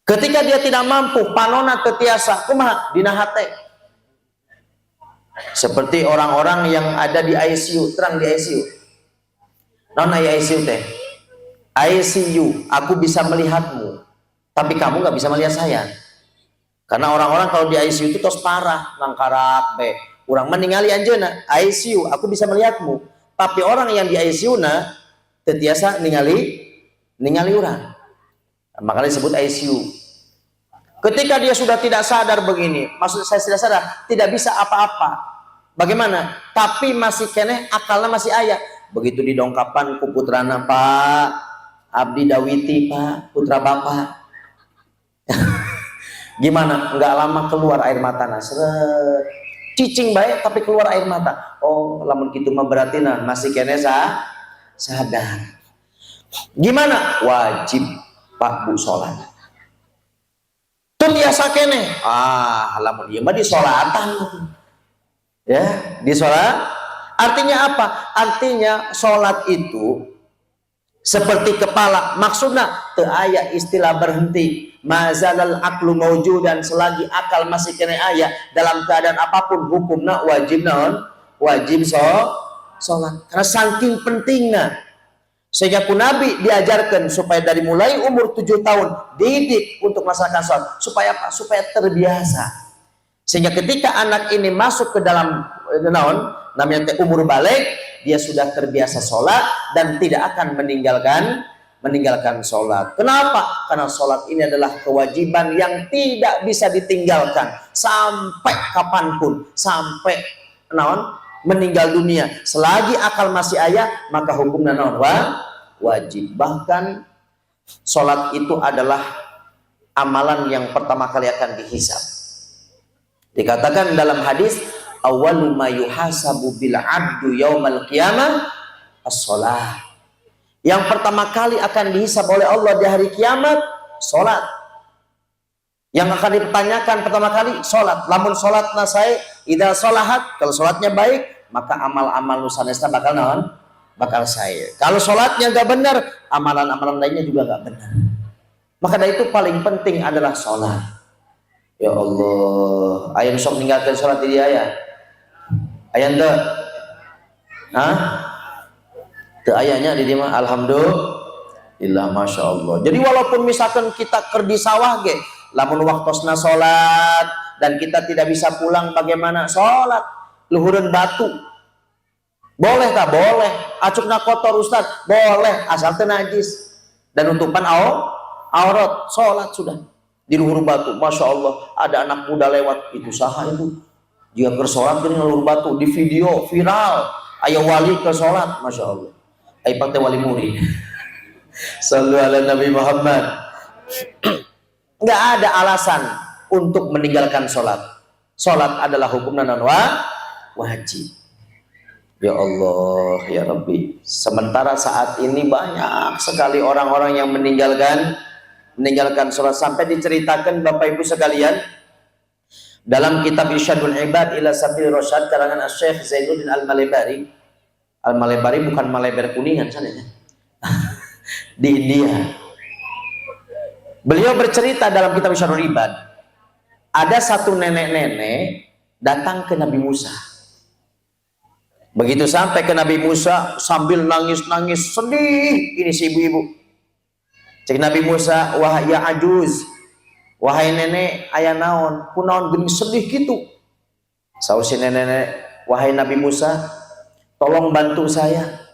Ketika dia tidak mampu, panona tetiasa kumaha dina hate. Seperti orang-orang yang ada di ICU, terang di ICU. Naon ICU teh? ICU, aku bisa melihatmu, tapi kamu nggak bisa melihat saya. Karena orang-orang kalau di ICU itu tos parah, langkarak be. Urang meningali anjeuna, ICU, aku bisa melihatmu. Tapi orang yang di ICU na tetiasa ningali urang. Makanya disebut ICU. Ketika dia sudah tidak sadar begini, maksud saya tidak sadar, tidak bisa apa-apa. Bagaimana? Tapi masih keneh akalnya masih ayah. Begitu didongkapan ku putrana Pak Abdi Dawiti Pak, putra Bapak. Gimana? Enggak lama keluar air mata nasret. Cicing baik tapi keluar air mata. Oh, lamun kitu mah berarti masih keneh sadar. Gimana? Wajib Pak Bu sholat. Biasa kene. Lamun ieu mah di sholatan. Ya, di sholat. Artinya apa? Artinya sholat itu seperti kepala. Maksudnya teu aya istilah berhenti. Mazalal aklu maujudan, selagi akal masih kena aya dalam keadaan apapun hukumna wajib naon? Wajib salat. Karena saking pentingnya. Sehingga ku Nabi diajarkan supaya dari mulai umur 7 tahun didik untuk melaksanakan sholat. Supaya apa? Supaya terbiasa. Sehingga ketika anak ini masuk ke dalam namanya umur balik, dia sudah terbiasa sholat dan tidak akan meninggalkan sholat. Kenapa? Karena sholat ini adalah kewajiban yang tidak bisa ditinggalkan sampai kapanpun, sampai meninggal dunia. Selagi akal masih ayah, maka hukumnya wajib. Bahkan sholat itu adalah amalan yang pertama kali akan dihisab. Dikatakan dalam hadis, awwalu ma yuhasabu bil abdu yaumal qiyamah as-sholat. Yang pertama kali akan dihisab oleh Allah di hari kiamat, sholat. Yang akan dipertanyakan pertama kali sholat. Lamun sholat nasai idza sholahat, kalau sholatnya baik, maka amal-amal nusanesta bakal saya. Kalau sholatnya gak benar, amalan-amalan lainnya juga gak benar. Maka dari itu paling penting adalah sholat. Ya Allah, ayam sok meninggalkan sholat di ayah. Ayam ente, Teu ayahnya di mana? Alhamdulillah, masya Allah. Jadi walaupun misalkan kita kerdi sawah ge, lamun waktosna sholat dan kita tidak bisa pulang, bagaimana? Sholat luhureun batu boleh tak? Boleh. Acukna kotor Ustaz? Boleh, asal teu najis dan nutupan aurat. Sholat sudah di luhur batu. Masya Allah, ada anak muda lewat, itu saha itu jika ke sholat di luhur batu, di video viral ayah wali ke sholat. Masya Allah, ayah pakai wali murid. Sallu ala Nabi Muhammad. Nggak ada alasan untuk meninggalkan sholat. Sholat adalah hukumnya wajib. Ya Allah, ya Rabbi. Sementara saat ini banyak sekali orang-orang yang meninggalkan sholat. Sampai diceritakan Bapak Ibu sekalian, dalam kitab Irsyadul Ibad ila Sabil Rasyad karangan Syekh Zainuddin Al-Malebari. Al-Malebari bukan Malebar Kuningan sana ya. Di India. Beliau bercerita dalam kitab Irsyadul Ibad, ada satu nenek-nenek datang ke Nabi Musa. Begitu sampai ke Nabi Musa sambil nangis-nangis sedih, ini si ibu-ibu. Cek Nabi Musa, wahai ya ajuz, wahai nenek, aya naon, kunaon geuning sedih gitu. Saus si nenek, wahai Nabi Musa, tolong bantu saya.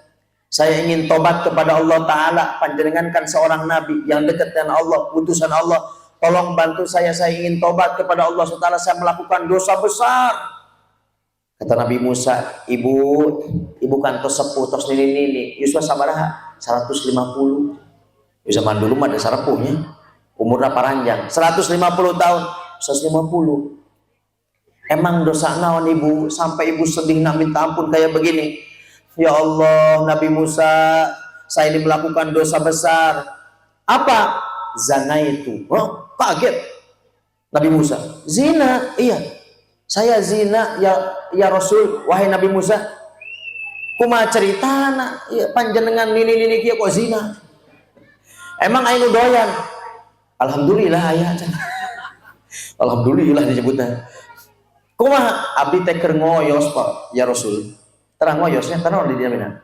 Saya ingin tobat kepada Allah Ta'ala. Panjenengan kan seorang nabi yang dekat dengan Allah, utusan Allah. Tolong bantu saya ingin tobat kepada Allah Ta'ala. Saya melakukan dosa besar. Kata Nabi Musa, ibu kan tos sepuh, tos nini, yuswa sabaraha 150. Zaman dulu mah ada sarepuhnya, umurnya paranjang 150 tahun, 150. Emang dosa naon ibu sampai ibu sedih nak minta ampun kayak begini? Ya Allah, Nabi Musa, saya ini melakukan dosa besar. Apa? Zina itu. Oh, kaget Nabi Musa. Zina? Iya, saya zina ya Rasul, wahai Nabi Musa. Kumaha ceritana? Ya, panjenengan nini kieu kok zina? Emang aing doyan? Alhamdulillah aya. Alhamdulillah disebutnya. Kumaha abdi teh keur ngoyos Pak ya Rasul. Terang ngoyosnya tanah di dia mina.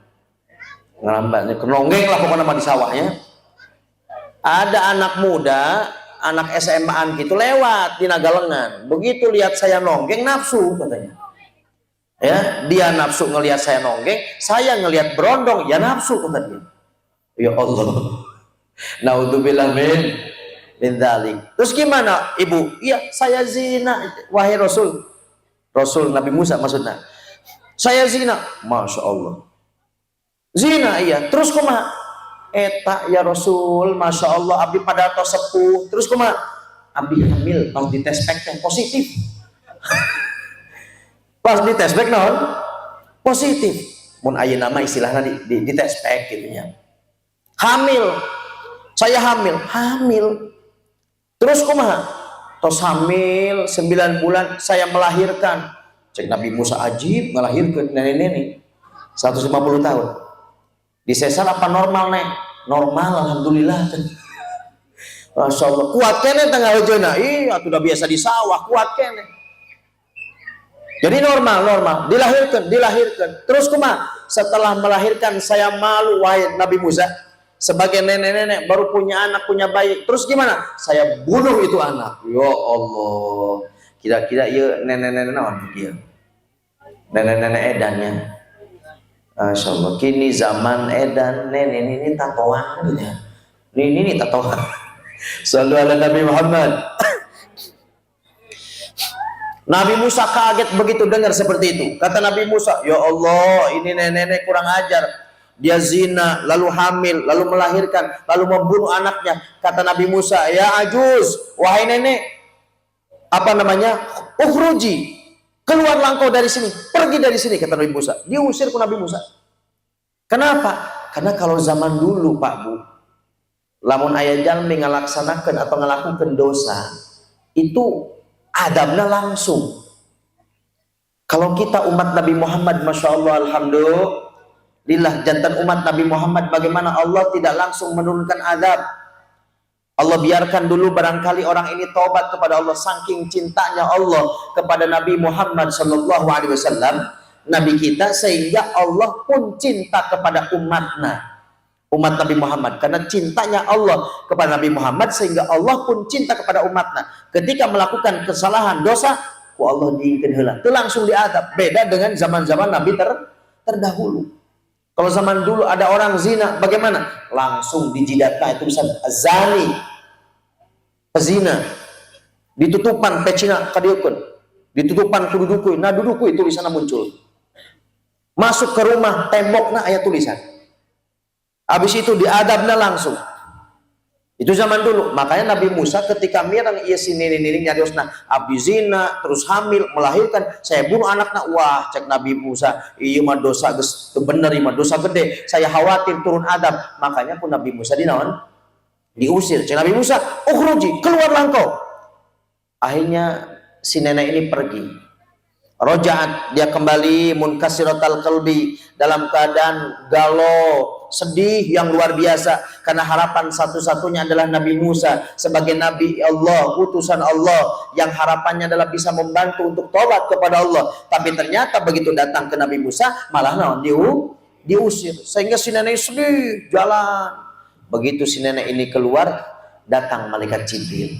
Ngelambatnya kenonggeng lah pokoknya mah di sawahnya. Ada anak muda, anak SMA-an gitu lewat di Nagalengan. Begitu lihat saya nonggeng nafsu katanya. Ya, dia nafsu ngelihat saya nonggeng, saya ngelihat berondong, ya nafsu kata dia. Ya Allah. Naudzubillah min dzalik. Terus gimana, Ibu? Iya, saya zina, wahai Rasul. Rasul Nabi Musa maksudnya. Saya zina. Masya Allah. Zina, iya. Terus kumaha? Eta ya Rasul, Masya Allah, abdi pada tos sepuh. Terus kumaha? Abdi hamil, pas dites teh positif. Pas dites non positif. Mun aya nama istilahnya di tes gitu ya. Hamil. Saya hamil. Terus kumaha? Tos hamil 9 bulan saya melahirkan. Cek Nabi Musa ajib melahirkan nenek-nenek 150 tahun. Disesar apa normal nek? normal alhamdulillah. Masya Allah, kuat kene tengah hujana, atuh udah biasa di sawah, kuat kene. Jadi normal, dilahirkan. Terus setelah melahirkan saya malu, wahai Nabi Musa, sebagai nenek-nenek baru punya anak, punya bayi. Terus gimana? Saya bunuh itu anak. Ya Allah, kira-kira ya nenek-nenek naon dia? Nenek-nenek edannya. Masya Allah, kini zaman edan, nenek ini tatoan gitu ya. Ini tatoan. Sallu ala Nabi Muhammad. Nabi Musa kaget begitu dengar seperti itu. Kata Nabi Musa, ya Allah, ini nenek-nenek kurang ajar. Dia zina, lalu hamil, lalu melahirkan, lalu membunuh anaknya. Kata Nabi Musa, ya ajuz, wahai nenek, ukhruji, keluarlah engkau dari sini, pergi dari sini, kata Nabi Musa. Diusir ke Nabi Musa. Kenapa? Karena kalau zaman dulu Pak Bu, lamun aya jalmi ngalaksanakeun atau ngelakukan dosa, itu adabnya langsung. Kalau kita umat Nabi Muhammad, Masya Allah, alhamdulillah, jantan umat Nabi Muhammad, bagaimana Allah tidak langsung menurunkan adab. Allah biarkan dulu barangkali orang ini taubat kepada Allah, saking cintanya Allah kepada Nabi Muhammad Sallallahu Alaihi Wasallam, Nabi kita, sehingga Allah pun cinta kepada umat Nabi Muhammad, karena cintanya Allah kepada Nabi Muhammad, sehingga Allah pun cinta kepada umatnya. Ketika melakukan kesalahan, dosa, Allah diingkeun heula, itu langsung diadab. Beda dengan zaman-zaman Nabi terdahulu. Kalau zaman dulu ada orang zina, bagaimana? Langsung dijidatkan, itu bisa zani, pezina, ditutupan pecina kadieukeun, ditutupan kududukuy, nah dudukuy tulisanna muncul. Masuk ke rumah, tembokna aya tulisan. Habis itu diadabnya langsung. Itu zaman dulu. Makanya Nabi Musa ketika mirang iya si nini-nini nyariosna abdi zina, terus hamil, melahirkan, saya bunuh anaknya. Wah, cek Nabi Musa, iya mah dosa bener, iya mah dosa gede. Saya khawatir turun adab. Makanya pun Nabi Musa dinaon? Diusir. Cek Nabi Musa, ukhruji, keluarlah engkau. Akhirnya si nenek ini pergi. Rojaat, dia kembali munkasiratal qalbi, dalam keadaan galau, sedih yang luar biasa, karena harapan satu-satunya adalah Nabi Musa sebagai Nabi Allah, utusan Allah, yang harapannya adalah bisa membantu untuk tobat kepada Allah. Tapi ternyata begitu datang ke Nabi Musa, malah diusir, sehingga si nenek sedih jalan. Begitu si nenek ini keluar, datang malaikat Jibril.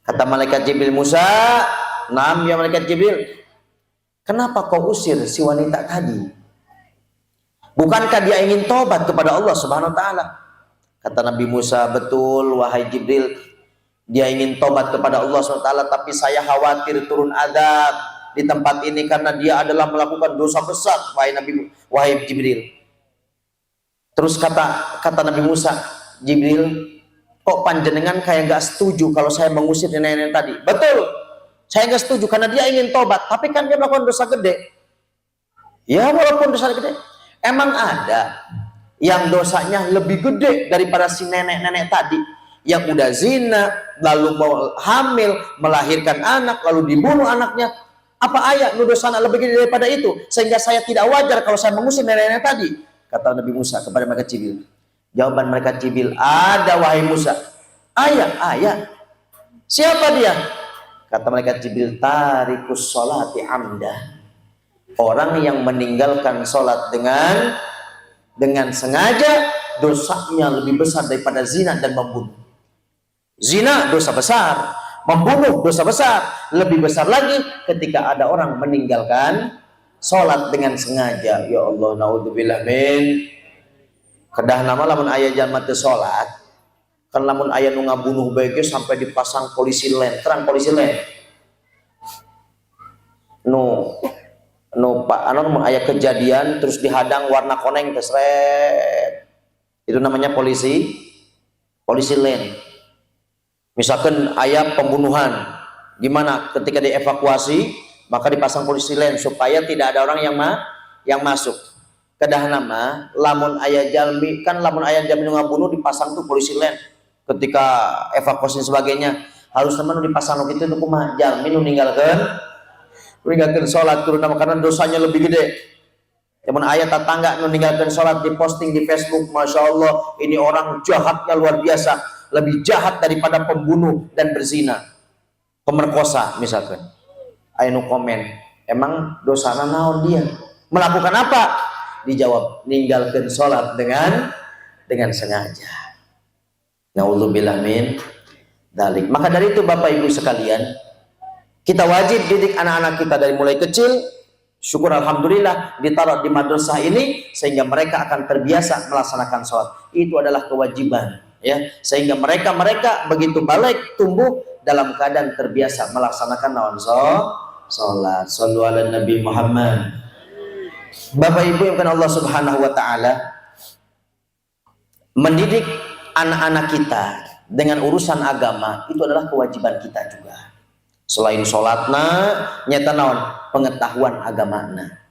Kata malaikat Jibril, Musa, "Naam ya malaikat Jibril, kenapa kau usir si wanita tadi? Bukankah dia ingin tobat kepada Allah Subhanahu wa taala?" Kata Nabi Musa, "Betul wahai Jibril, dia ingin tobat kepada Allah Subhanahu wa taala, tapi saya khawatir turun adab di tempat ini karena dia adalah melakukan dosa besar, wahai Jibril." Terus kata Nabi Musa, "Jibril, kok panjenengan kayak gak setuju kalau saya mengusir nenek-nenek tadi?" "Betul, saya nggak setuju karena dia ingin tobat, tapi kan dia melakukan dosa gede." Ya walaupun dosa gede, emang ada yang dosanya lebih gede daripada si nenek-nenek tadi, yang udah zina, lalu mau hamil, melahirkan anak, lalu dibunuh anaknya. Apa ayat nu dosanya lebih gede daripada itu, sehingga saya tidak wajar kalau saya mengusir nenek-nenek tadi? Kata Nabi Musa kepada malaikat Jibril. Jawaban malaikat Jibril, "Ada wahai Musa, ayat. Siapa dia?" Kata malaikat Jibril, "Tarikus sholati amda." Orang yang meninggalkan sholat dengan sengaja, dosanya lebih besar daripada zina dan membunuh. Zina dosa besar, membunuh dosa besar, lebih besar lagi ketika ada orang meninggalkan sholat dengan sengaja. Ya Allah, naudzubillah min. Kedah nama lamun aya jalma teu sholat, kan lamun aya nu ngabunuh bae sampai dipasang polisi lain, terang polisi lain. Pak anon aya kejadian terus dihadang warna koneng tesret. Itu namanya polisi lain. Misalkan aya pembunuhan, gimana ketika dievakuasi, maka dipasang polisi lain supaya tidak ada orang yang masuk. Kedah nama lamun aya jalmi, kan lamun aya jalmi ngabunuh dipasang tuh polisi lain. Ketika evakuasi dan sebagainya, harus teman dipasang gitu tuh kumaha jalmi nu ninggalkeun sholat turun nama karena dosanya lebih gede. Namun ayat tetangga meninggalkan sholat diposting di Facebook, masya Allah, ini orang jahatnya luar biasa, lebih jahat daripada pembunuh dan berzina, pemerkosa misalkan. Ayo komen, emang dosa naon dia? Melakukan apa? Dijawab, ninggalkan sholat dengan sengaja. Naudzubillah min dalik. Maka dari itu Bapak Ibu sekalian, kita wajib didik anak-anak kita dari mulai kecil. Syukur alhamdulillah ditaruh di madrasah ini sehingga mereka akan terbiasa melaksanakan sholat. Itu adalah kewajiban, ya. Sehingga mereka begitu balik tumbuh dalam keadaan terbiasa melaksanakan naon sholat. Shallu ala Nabi Muhammad. Bapak Ibu yang Allah Subhanahu wa taala, mendidik anak-anak kita dengan urusan agama itu adalah kewajiban kita juga. Selain sholatna, nyata naon pengetahuan agamana.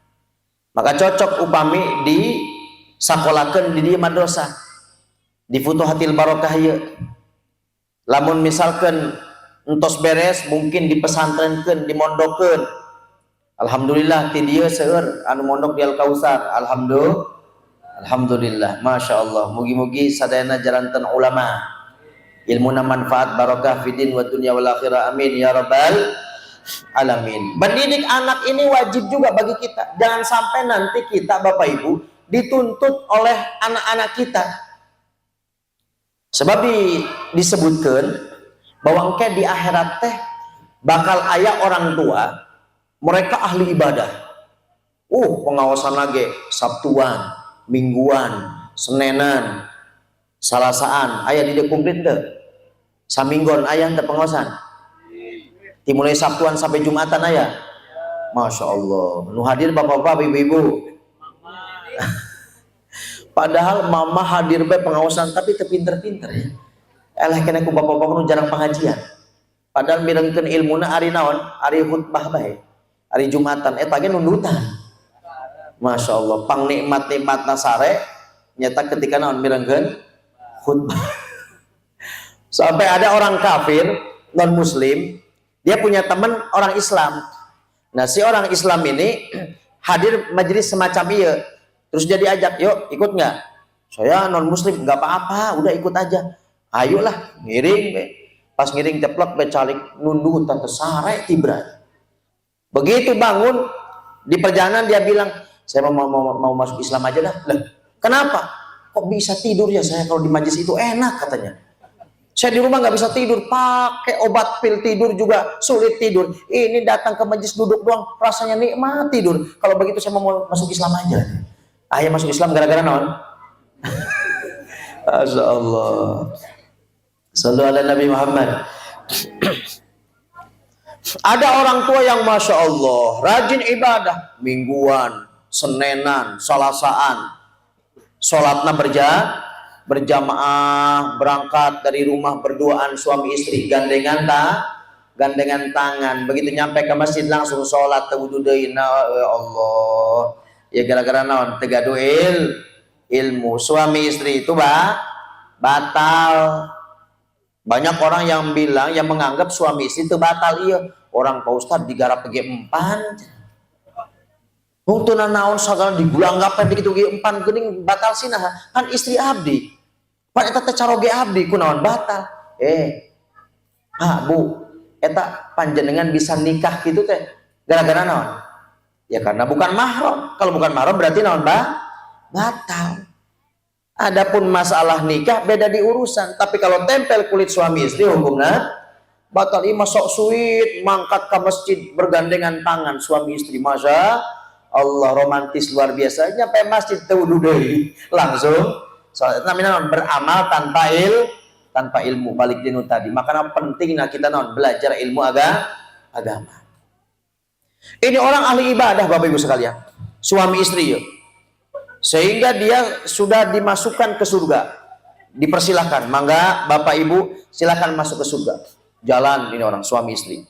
Maka cocok upami di sakolakeun di dieu madrasah, di Futuhatil Barokah ieu. Lamun misalkan entos beres mungkin dipesantrenkeun, dimondokeun. Alhamdulillah ti dieu seueur anu mondok di Al Kausar. Alhamdulillah, masya Allah. Mugi-mugi sadayana jalantan ulama. Ilmuna manfaat barokah fidin wa dunya wal akhirah, amin ya rabbal alamin. Mendidik anak ini wajib juga bagi kita. Jangan sampai nanti kita Bapak Ibu dituntut oleh anak-anak kita. Sebab disebutkan bahwa engke di akhirat teh bakal aya orang tua mereka ahli ibadah. Pengawasan lagi Sabtuan, Mingguan, Senenan, Salasaan, ayah di kumplit deh. Saminggon ayah teu pengawasan. Dimulai Sabtuan sampai Jumatan ayah. Masya Allah. Nu hadir bapak-bapak, ibu-ibu. Padahal mama hadir be pengawasan tapi teu pinter-pinter ya. Elah kena ku bapak-bapak nu jarang pengajian. Padahal mirengkeun ilmuna ari naon? Ari khutbah bae. Ari Jumatan eta ge nundutan. Masya Allah, pang nikmat-nikmat nasare nyata ketika naon mirengkeun khutbah. Sampai ada orang kafir non muslim, dia punya teman orang Islam. Nah si orang Islam ini hadir majelis semacam iya, terus dia diajak, yuk ikut nggak? Saya non muslim, nggak apa-apa, udah ikut aja. Ayolah ngiring, pas ngiring ceplok becalik nunduh tante sare tibra. Begitu bangun di perjalanan dia bilang, saya mau masuk Islam aja dah. Kenapa? Kok bisa tidur ya saya kalau di majelis itu enak katanya. Saya di rumah nggak bisa tidur, pakai obat pil tidur juga sulit tidur. Ini datang ke majelis duduk doang, rasanya nikmat tidur. Kalau begitu saya mau masuk Islam aja. Ayah masuk Islam gara-gara naon? Masya Allah. Sallu ala Nabi Muhammad. Ada orang tua yang Masya Allah rajin ibadah, mingguan, senenan, salasaan, sholatnya berjamaah, berangkat dari rumah berduaan suami istri, gandengan tangan. Begitu nyampe ke masjid langsung sholat wudu deui. Ya Allah, ya gara-gara naon? Tegadu ilmu. Suami istri itu batal. Banyak orang yang bilang, yang menganggap suami istri itu batal. Iya, orang Pak Ustadz digarap ge empan. Tuna naon sagala digulanggapan begitu ge empan geuning batal sinaha kan istri abdi. Pan eta teh caroge abdi kunaon batal. Bu, eta panjenengan bisa nikah gitu teh gara-gara naon? Ya karena bukan mahram. Kalau bukan mahram berarti naon batal. Adapun masalah nikah beda di urusan, tapi kalau tempel kulit suami istri hukumna batal. Ima sok suit mangkat ke masjid bergandengan tangan suami istri, masya Allah romantis luar biasa. Nyampe masjid wudu deui langsung soalnya namanya beramal tanpa ilmu. Balik dinu tadi, makanya pentingnya kita belajar ilmu agama. Ini orang ahli ibadah Bapak Ibu sekalian, suami istri yuk. Sehingga dia sudah dimasukkan ke surga, dipersilahkan, mangga Bapak Ibu silakan masuk ke surga. Jalan ini orang suami istri.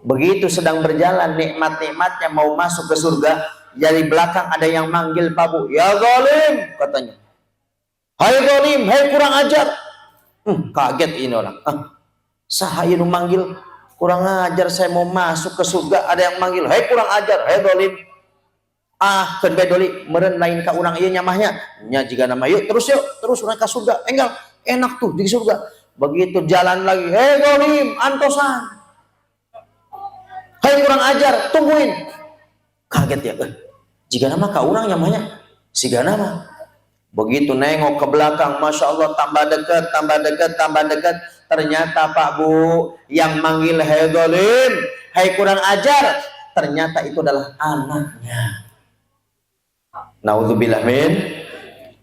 Begitu sedang berjalan nikmat-nikmatnya mau masuk ke surga, dari belakang ada yang manggil Pak Bu, ya zalim katanya. Hai zalim, hai kurang ajar. Kaget ini orang. Saha ieu manggil kurang ajar, saya mau masuk ke surga ada yang manggil hai kurang ajar, hai zalim. Keun bedoli meureun lain ka urang ieu nyamahnya nya jiga nama yuk terus urang ka surga enggal enak tuh di surga. Begitu jalan lagi, hei golim antosan, hei kurang ajar tungguin, kaget ya jika nama ka urang nyamahnya siga nama. Begitu nengok ke belakang, masya Allah tambah dekat, ternyata Pak Bu yang manggil hei golim, hei kurang ajar, ternyata itu adalah anaknya. Naudzubillah min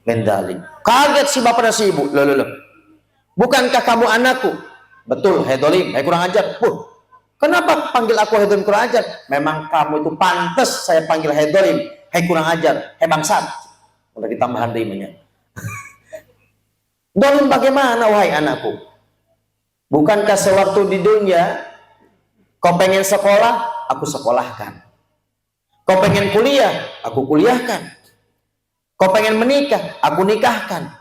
dzalik. Kaget si bapak dan si ibu. Loh. Bukankah kamu anakku? Betul, hei dolim, hei kurang ajar. Kenapa panggil aku hei dolim kurang ajar? Memang kamu itu pantas saya panggil hei dolim, hei kurang ajar, hei bangsat. Udah ditambahan rimanya. Dolim bagaimana wahai anakku? Bukankah sewaktu di dunia kau pengen sekolah, aku sekolahkan. Kau pengen kuliah, aku kuliahkan. Kau pengen menikah, aku nikahkan.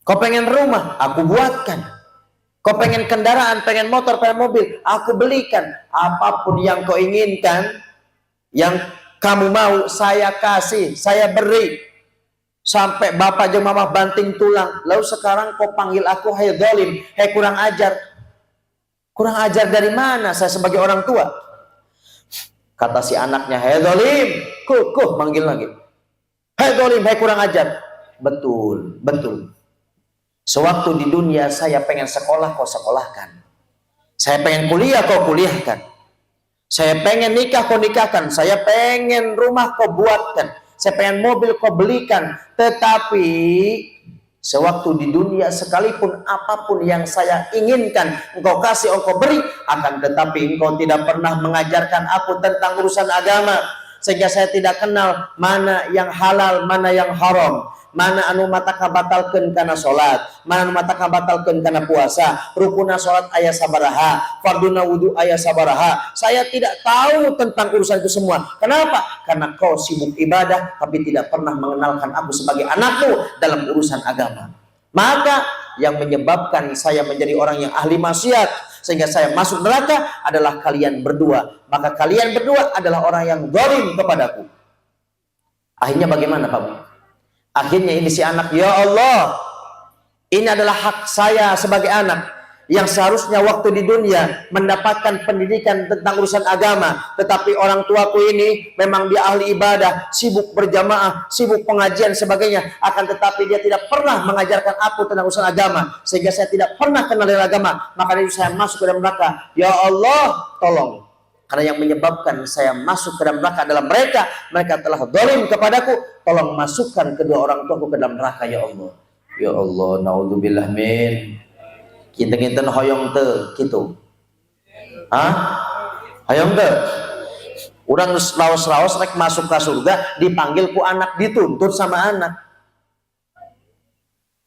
Kau pengen rumah, aku buatkan. Kau pengen kendaraan, pengen motor, pengen mobil, aku belikan. Apapun yang kau inginkan, yang kamu mau, saya kasih, saya beri. Sampai bapak jeung mama banting tulang. Lalu sekarang kau panggil aku hei zalim, hei kurang ajar. Kurang ajar dari mana saya sebagai orang tua? Kata si anaknya, hei zalim, kuh manggil lagi. Hei zalim, hei kurang ajar. Betul. Sewaktu di dunia saya pengen sekolah, kau sekolahkan. Saya pengen kuliah, kau kuliahkan. Saya pengen nikah, kau nikahkan. Saya pengen rumah, kau buatkan. Saya pengen mobil, kau belikan. Tetapi sewaktu di dunia sekalipun apapun yang saya inginkan, engkau kasih, engkau beri. Akan tetapi engkau tidak pernah mengajarkan aku tentang urusan agama. Sehingga saya tidak kenal mana yang halal, mana yang haram, mana anu mataka batalkeun kana salat, mana anu mataka batalkeun kana puasa, rukunna salat aya sabaraha, farduna wudu aya sabaraha. Saya tidak tahu tentang urusan itu semua. Kenapa? Karena kau sibuk ibadah tapi tidak pernah mengenalkan aku sebagai anakmu dalam urusan agama. Maka yang menyebabkan saya menjadi orang yang ahli maksiat sehingga saya masuk neraka adalah kalian berdua. Maka kalian berdua adalah orang yang zalim kepadaku. Akhirnya bagaimana Pak? Akhirnya ini si anak, ya Allah, ini adalah hak saya sebagai anak yang seharusnya waktu di dunia mendapatkan pendidikan tentang urusan agama, tetapi orang tuaku ini memang dia ahli ibadah, sibuk berjamaah, sibuk pengajian sebagainya, akan tetapi dia tidak pernah mengajarkan aku tentang urusan agama, sehingga saya tidak pernah kenal dengan agama. Maka dari itu saya masuk ke dalam neraka. Ya Allah, tolong, karena yang menyebabkan saya masuk ke dalam neraka adalah mereka telah zalim kepadaku. Tolong masukkan kedua orang tuaku ke dalam neraka ya Allah. Ya Allah, naudzubillah min. Kinten-kinten hoyong teu kitu. Hoyong teu. Urang raos-raos rek masuk ke surga dipanggil ku anak, dituntut sama anak.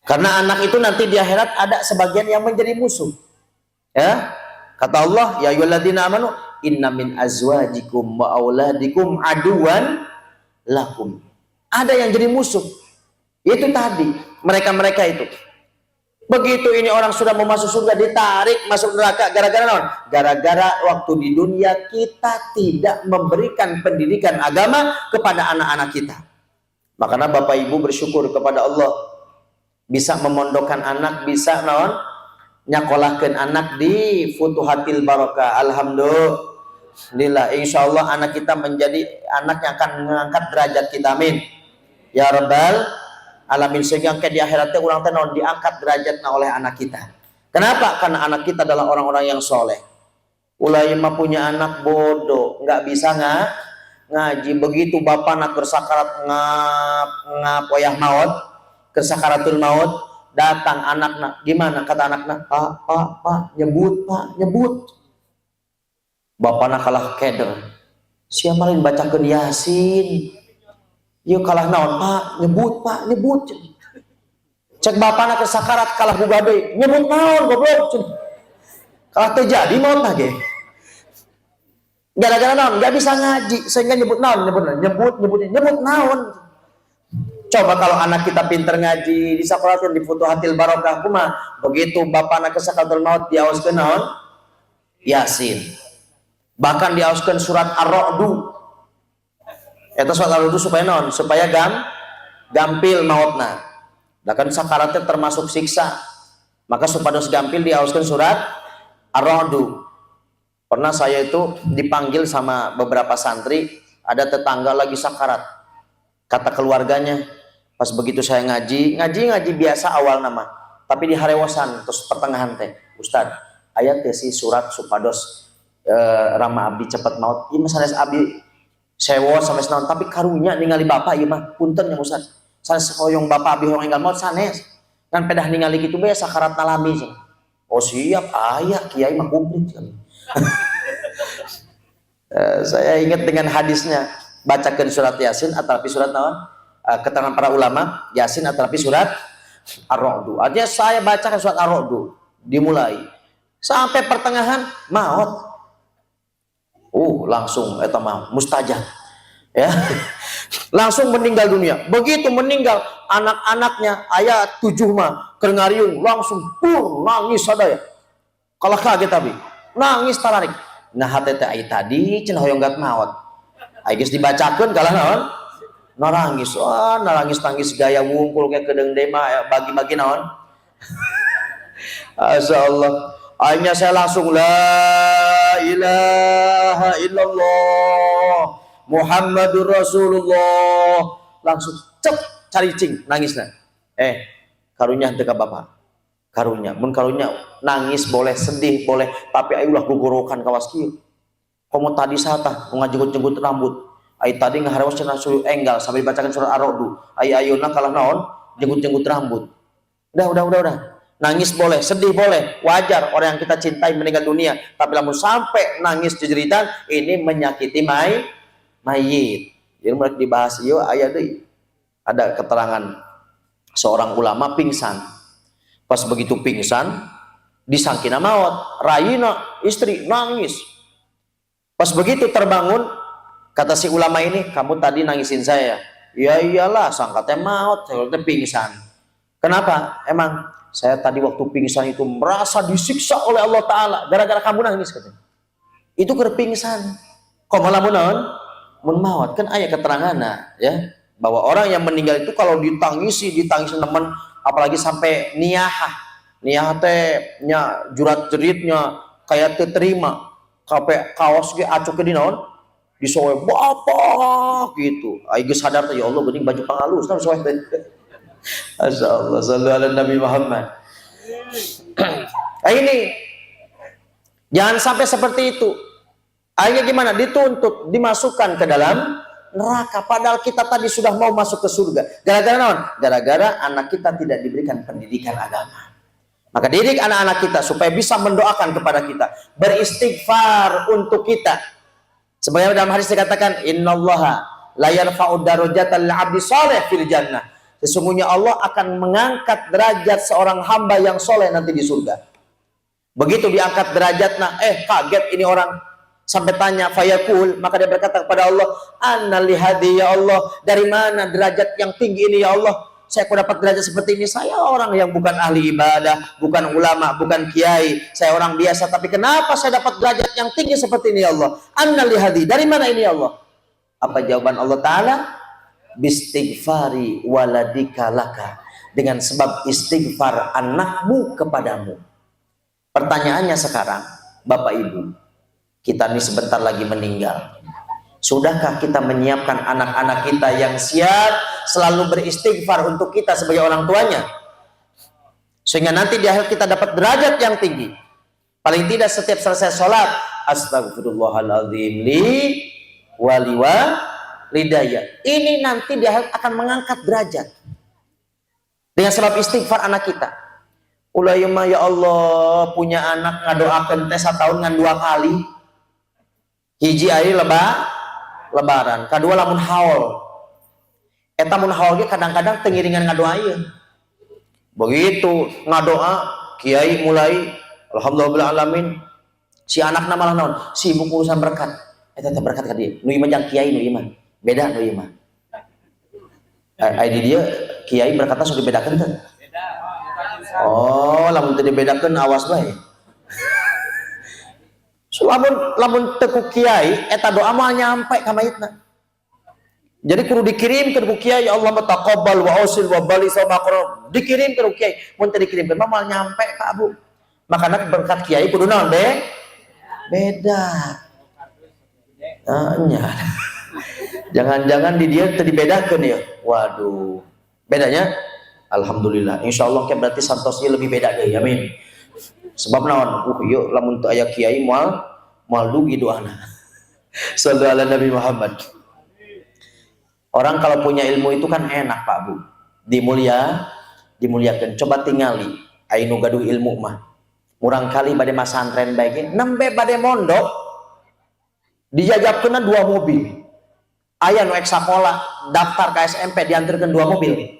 Karena anak itu nanti di akhirat ada sebagian yang menjadi musuh. Ya. Kata Allah, ya ayyuhalladzina amanu inna min azwajikum wa auladikum aduwan lakum. Ada yang jadi musuh. Itu tadi, mereka-mereka itu. Begitu ini orang sudah mau masuk surga ditarik masuk neraka gara-gara naon? Gara-gara waktu di dunia kita tidak memberikan pendidikan agama kepada anak-anak kita. Makanya Bapak Ibu bersyukur kepada Allah bisa memondokkan anak, bisa naon? Nyakolahkeun anak di Futuhatil Barokah. Alhamdulillah, insya Allah anak kita menjadi anak yang akan mengangkat derajat kita, amin ya rabbal alamin. Sehingga di akhiratnya ulang tahun diangkat derajatnya oleh anak kita. Kenapa? Karena anak kita adalah orang-orang yang soleh. Ulai mah punya anak bodoh, nggak bisa ngaji. Begitu bapak nak bersakarat ngapoyah maut, kersakaratul maut, datang anaknya. Gimana kata anaknya? Pak, nyebut. Bapak nak kalah keder. Siapa lain bacakeun Yasin? Yuk kalah naon Pak, nyebut. Cek bapak nak kesakarat kalah buga deui, nyebut naon goblok. Kalah terjadi maut lagi. Gara-gara naon? Enggak bisa ngaji sehingga nyebut naon, nyebut naon. Coba kalau anak kita pinter ngaji, disakaratin di Futuhatil Barokah kumaha? Begitu bapak nak kesakaratul maut diaoskeun naon? Yasin. Bahkan diaoskeun surat Ar-Ra'd. Eta surat ar-ra'd supaya naon? Supaya gampil mautna. Da kan sakaratnya termasuk siksa. Maka supados gampil diaoskeun surat ar-ra'd. Pernah saya itu dipanggil sama beberapa santri, ada tetangga lagi sakarat. Kata keluarganya, pas begitu saya ngaji biasa awal nama, tapi di harewasan terus pertengahan teh, Ustad, ayat teh si surat supados rama abdi cepat maut. Ieu mah sanes abdi sewo sampai senaon, tapi karunya ningali bapak ieu mah punten ya Ustad. Sanes hoyong bapak abdi hoyong enggal maut sanes. Kan pedah ningali kitu bae sakarat nalami. Oh siap, aya kiai mah kumplit. Saya ingat dengan hadisnya, bacakan surat Yasin atau surat naon? Keterangan para ulama, Yasin atau surat ar-ra'd. Artinya saya bacakan surat ar-ra'd dimulai sampai pertengahan maut. Langsung eta mah mustajab. Ya. Langsung meninggal dunia. Begitu meninggal, anak-anaknya aya 7 mah keur ngariung langsung nangis sadaya. Kalau kaget tapi nangis tararik. Nah hati teh tadi cenah hoyong gat maot. Ai geus dibacakeun kalah naon? Narangis. Narangis gaya wungkul kayak kedeng dema bagi-bagi naon? Masyaallah. Akhirnya saya langsung la ilaha illallah Muhammadur Rasulullah. Langsung cep caricing nangisna. Karunya teu ka bapak. Karunya, mun karunya nangis boleh, sedih boleh, tapi ayulah gugorokan kawas kieu. Komo tadi sata ngajenggut-jenggut rambut. Ai tadi ngaharewas cenah suruh enggal sambil bacakan surat ar-ra'd. Ai ayeuna kalah naon? Jenggut-jenggut rambut. Udah. Nangis boleh, sedih boleh, wajar orang yang kita cintai meninggal dunia. Tapi lamun sampai nangis jejeritan, ini menyakiti mayit. Jadi mulai dibahas ieu aya deui. Ada keterangan seorang ulama pingsan. Pas begitu pingsan, disangkina maut, rayina istri nangis. Pas begitu terbangun, kata si ulama ini, kamu tadi nangisin saya. Ya iyalah, sangkatnya maut, saya pingsan. Kenapa? Emang saya tadi waktu pingsan itu merasa disiksa oleh Allah Ta'ala gara-gara kamu nangis katanya. Itu keur pingsan. Kok malah mun maut kan aya keteranganna ya, bahwa orang yang meninggal itu kalau ditangisi teman, apalagi sampai niyah teh nya jurat jeritnya kayak teu terima kape kaos ge acuk di naon disoe bapak gitu. Ai geus sadar teh ya Allah geuning baju pangalus tah soe teh. Masyaallah, sallu ala Nabi Muhammad. Ini jangan sampai seperti itu. Akhirnya gimana? Dituntut dimasukkan ke dalam neraka, padahal kita tadi sudah mau masuk ke surga. Gara-gara naon? Gara-gara anak kita tidak diberikan pendidikan agama. Maka didik anak-anak kita supaya bisa mendoakan kepada kita, beristighfar untuk kita. Sebagaimana dalam hadis dikatakan, innallaha la yarfa'u darajatal 'abdi shalih fil jannah. Sesungguhnya Allah akan mengangkat derajat seorang hamba yang soleh nanti di surga. Begitu diangkat derajatnya, kaget ini orang. Sampai tanya fayaqul, maka dia berkata kepada Allah, anna lihadi ya Allah, dari mana derajat yang tinggi ini ya Allah? Saya kok dapat derajat seperti ini? Saya orang yang bukan ahli ibadah, bukan ulama, bukan kiai, saya orang biasa, tapi kenapa saya dapat derajat yang tinggi seperti ini ya Allah? Anna lihadi, dari mana ini ya Allah? Apa jawaban Allah Ta'ala? Bistighfari waladika laka, dengan sebab istighfar anakmu kepadamu. Pertanyaannya sekarang, Bapak Ibu, kita ini sebentar lagi meninggal. Sudahkah kita menyiapkan anak-anak kita yang siap selalu beristighfar untuk kita sebagai orang tuanya? Sehingga nanti di akhir kita dapat derajat yang tinggi. Paling tidak setiap selesai sholat, astagfirullahaladzim li waliwa lidayah. Ini nanti di akhir akan mengangkat derajat. Dengan sebab istighfar anak kita. Ulayma ya Allah punya anak ngadoakeun teh satahun ngan 2 kali. Hiji ari lebaran, kedua lamun haul. Eta mun haul ge kadang-kadang teu ngiringan ngadoaeun. Begitu ngadoa, kiai mulai alhamdulillah alamin. Si anakna malah naon? Sibuk urusan berkat. Eta teh berkat ka dieu. Nu ieu mah jang kiai nu ieu mah. Beda nu ieu mah. Di dia kiai berkatna sudah dibedakeun teh. Oh, lamun teu dibedakeun awas bae. Lamun teku kiai eta doa mah nyampe ka maitna. Jadi kudu dikirim ke kiai, ya Allah taqabbal wa ausil wa bali sama Quran. Dikirim ke kiai, mun teu dikirim mah mal nyampe Pak Abu. Makanya berkat kiai kudu naon beda. Jangan-jangan di dia teu dibedakeun ya. Waduh. Bedanya alhamdulillah. Insyaallah ke berarti santosnya lebih beda deui. Amin. Sebab naon? Yuk lamun teu aya kiai moal dugi doana. Sallallahu alaihi Nabi Muhammad. Orang kalau punya ilmu itu kan enak Pak Bu, dimuliakan. Coba tingali, ainu gaduh ilmu mah. Murang kali bade masantren baik, nembe bade mondok, dijajabkeun 2 mobil. Aya nu ek sakola daftar ke SMP diantarkeun 2 mobil.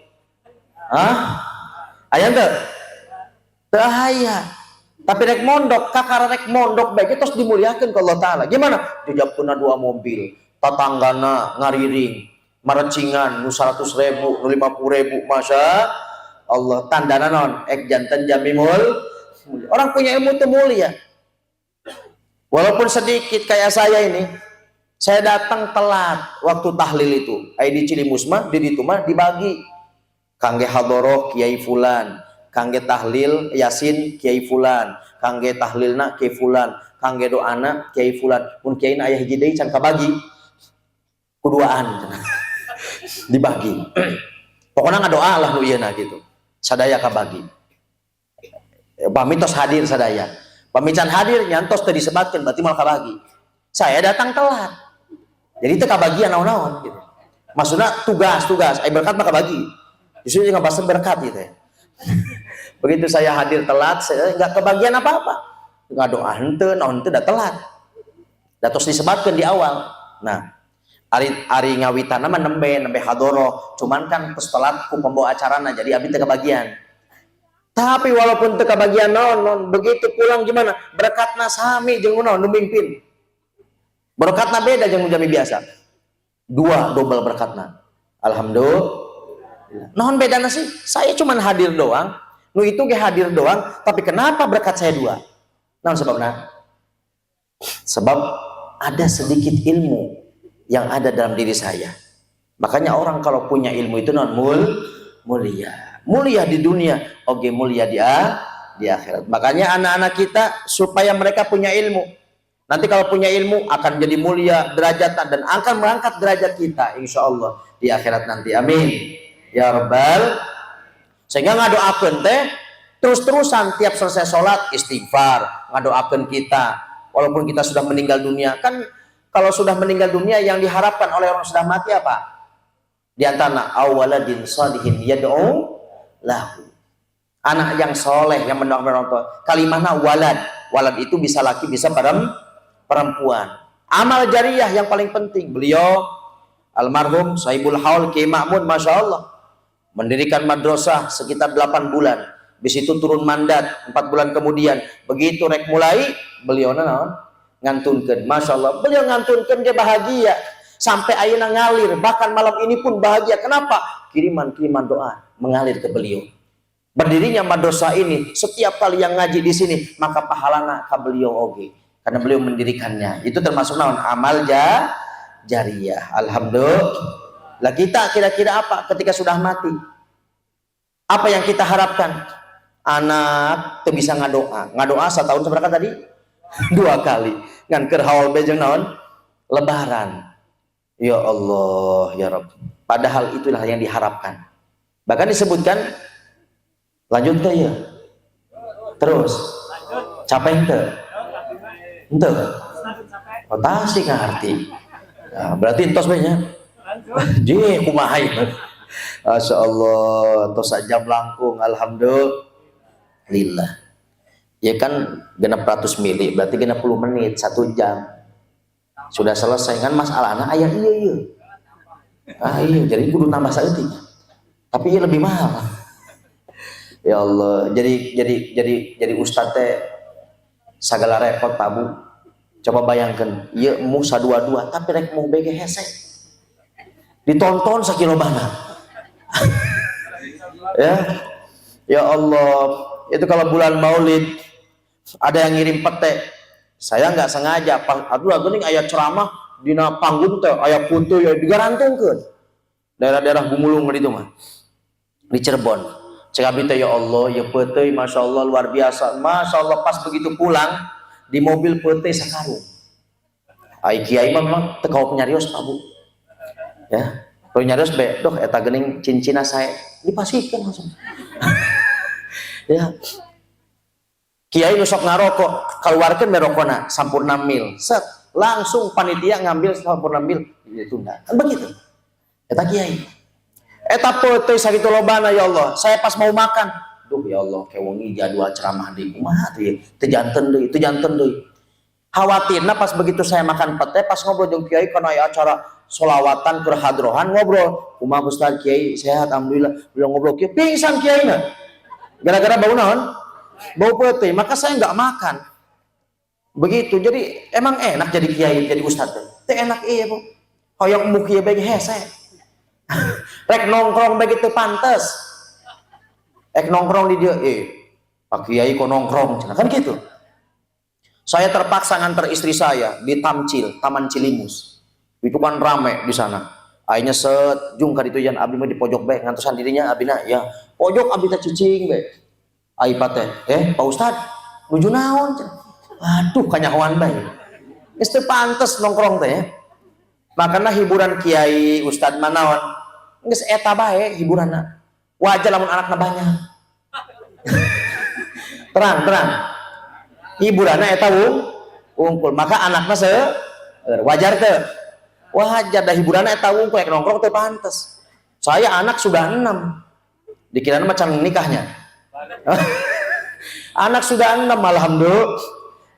Aya teu? Teu aya. Tapi rek mondok, kakara rek mondok baik terus dimuliakan ke Allah Taala. Gimana? Dijajabkeun 2 mobil, tatanggana ngariring. Marecingan nu 100.000 nu 50.000, masya Allah, tandana non ek jantan jamimul. Orang punya ilmu itu mulia, walaupun sedikit. Kayak saya ini, saya datang telat waktu tahlil itu di Cilimus mah di ditu mah dibagi kangge hadoroh kiai fulan, kangge tahlil yasin kiai fulan, kangge tahlilna kiai fulan, kangge doana kiai fulan. Mun kiai aya hiji deui can kabagi kuduaan dibagi. Pokoknya ngadoa lah nu ieu gitu. Sadaya kabagi. Pamitos hadir sadaya. Pamican hadir nyantos teu disebatkeun berarti mal kabagi. Saya datang telat. Jadi teu kabagian naon-naon gitu. Maksudna tugas, berkat mah kabagi. Justru ngabasa berkat gitu ya. Begitu saya hadir telat, saya enggak kebagian apa-apa. Ngadoa henteu, naon teu da telat. Da tos disebatkeun di awal. Nah, Ari ngawitanna mah nembe hadoroh, cuman kan terus telat ku pembawa acarana jadi abi teu kebagian. Tapi walaupun teu kebagian naon begitu pulang gimana? Berkatna sami jeung naon nu mimpin. Berkatna beda jeung jami biasa. 2 double berkatna. Alhamdulillah. Naon bedana sih? Saya cuman hadir doang, nu itu ge hadir doang, tapi kenapa berkat saya 2? Naon sebabna? Sebab ada sedikit ilmu yang ada dalam diri saya. Makanya orang kalau punya ilmu itu non mulia di dunia, oke mulia di akhirat. Makanya anak-anak kita supaya mereka punya ilmu. Nanti kalau punya ilmu akan jadi mulia derajatan dan akan mengangkat derajat kita insya Allah di akhirat nanti. Amin ya rabbal. Sehingga ngadoakeun teh terus-terusan tiap selesai sholat istighfar, ngadoakeun kita walaupun kita sudah meninggal dunia. Kan kalau sudah meninggal dunia yang diharapkan oleh orang sudah mati apa? Di antara awaladin salihin yad'u lahu. Anak yang soleh yang mendoakan orang tua. Kalimahna walad itu bisa laki bisa perempuan. Amal jariyah yang paling penting. Beliau almarhum Sahibul Haul Kiai Ma'mun, masya Allah, mendirikan madrasah sekitar 8 bulan. Bis itu turun mandat 4 bulan kemudian. Begitu rek mulai beliau ngantunkeun, masya Allah, beliau ngantunkeun dia bahagia sampai ayeuna ngalir. Bahkan malam ini pun bahagia. Kenapa? Kiriman doa mengalir ke beliau. Berdirinya madrasah ini, setiap kali yang ngaji di sini maka pahalana ka beliau oge, karena beliau mendirikannya. Itu termasuk naon? Amal jariyah. Alhamdulillah. Kita kira-kira apa ketika sudah mati? Apa yang kita harapkan? Anak tuh bisa ngadoa setahun seberapa tadi? 2 kali. Ngan keur haul bejeng naon? Lebaran. Ya Allah ya Rabb. Padahal itulah yang diharapkan. Bahkan disebutkan lanjut ke ya. Terus capek ente. Otasi ngarti. Nah, berarti entos banyak. Ji kumaha ieu. Masya Allah, entos sajam langkung, alhamdulillah. Ya kan genep 100 mili, berarti 60 menit, 1 jam. Sudah selesai kan masalahnya aya iya. Iya, jadi kudu nambah saeutik. Tapi iya lebih mahal. Ya Allah, jadi ustaz teh sagala repot Pak Bu. Coba bayangkan, ieu mu sadua-dua tapi rek mu bege hese. Ditonton sakilobana. Ya Allah, itu kalau bulan Maulid ada yang ngirim pete. Saya nggak sengaja, aduh geuning aya ceramah dina panggung teh aya putu ya digarantungkeun. daerah-daerah Bumulung itu mah, di Cirebon. Cek abdi teh, ya Allah, ya peteuy, masya Allah luar biasa, masya Allah. Pas begitu pulang di mobil peteuy sakarung. Ai kiai mah memang teu kawa nyarios Pak Bu. Ya, kalau nyarios be, doh eta geuning cincina saya dipasihkeun langsung. Ya. Kiai nu sok ngarokok, keluarkeun merokona sampurna mil. Set, langsung panitia ngambil sampurna mil ditunda. Kan begitu. Eta kiai. Eta peteuy sakitu lobana ya Allah. Saya pas mau makan, duh ya Allah, kewengi jadwal ceramah deui. Kumaha teh? Teu janten deui. Khawatirna pas begitu saya makan pete, pas ngobrol jeung kiai kana aya acara sholawatan berhadrohan ngobrol. Kumaha Ustaz kiai sehat alhamdulillah. Beliau ngobrol kieu pingsan kiaina. Gara-gara bau naon? Bau pete, maka saya nggak makan. Begitu. Jadi emang enak jadi kiai, jadi ustaz teh. Enak iya, Bu. Hoyong mu kieu bae hese. Rek nongkrong begitu pantes. Nongkrong di dia, Pak Kiai kok nongkrong, kan gitu. Saya terpaksa nganter istri saya di Tamcil, Taman Cilimus. Itu kan rame di sana. Akhirnya sejung ka ditu yan abdi mah di pojok bae ngantosan dirinya abina, ya. Pojok abdi teh cicing bae. Ai pateh, Pak Ustad, nuju naon? Aduh kanyahoan bae. Geus teu pantes nongkrong teh ya. Makanya hiburan kiai ustad manaon geus eta bae hiburanna. Wajar lamun anakna banyak. terang. Hiburanna eta wungkul. Maka anakna wajar teu? Wajar dah hiburanna eta wungkul ek nongkrong teu pantes. Saya anak sudah 6. Dikirana macam nikahnya. Anak sudah 6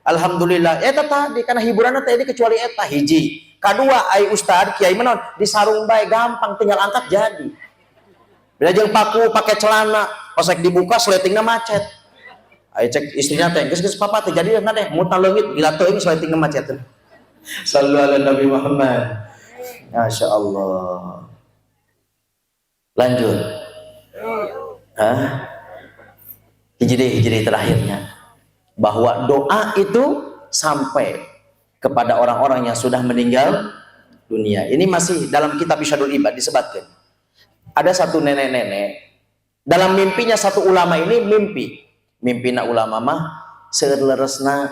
alhamdulillah. Eta tadi karena hiburanna tadi kecuali eta hiji. Kedua, ai ustad kiai menon di sarung bae gampang tinggal angkat jadi. Bila jeung paku pakai celana, posek dibuka sletingna macet. Ai cek istrinya teh, geus papa teh jadi na deh, mutal leungit gila teuing sletingna macet. Sallallahu alaihi Nabi Muhammad. Masya Allah. Lanjut. Hijri terakhirnya bahwa doa itu sampai kepada orang-orang yang sudah meninggal dunia. Ini masih dalam kitab Isyadul Ibad disebutkan. Ada satu nenek-nenek dalam mimpinya satu ulama ini mimpina ulama mah seueur leresna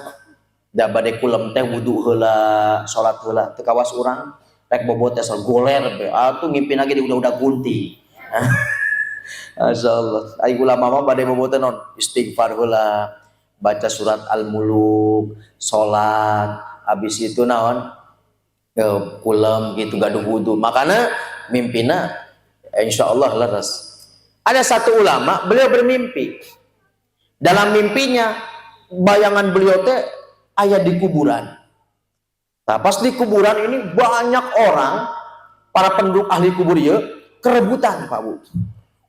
da bade kulem teh wudu heula, salat heula teu kawas urang rek bobot teh goler be atuh ngimpina ge udah gunti. Masyaallah. Ai ulama mah bade bobot non istighfar heula, baca surat Al-Muluk, salat, habis itu naon kulem gitu gaduh wudu. Makanya mimpina insyaallah leres. Ada satu ulama, beliau bermimpi. Dalam mimpinya bayangan beliau teh aya di kuburan. Nah, pas di kuburan ini banyak orang para penduduk ahli kubur ieu kerebutan Pak Bu.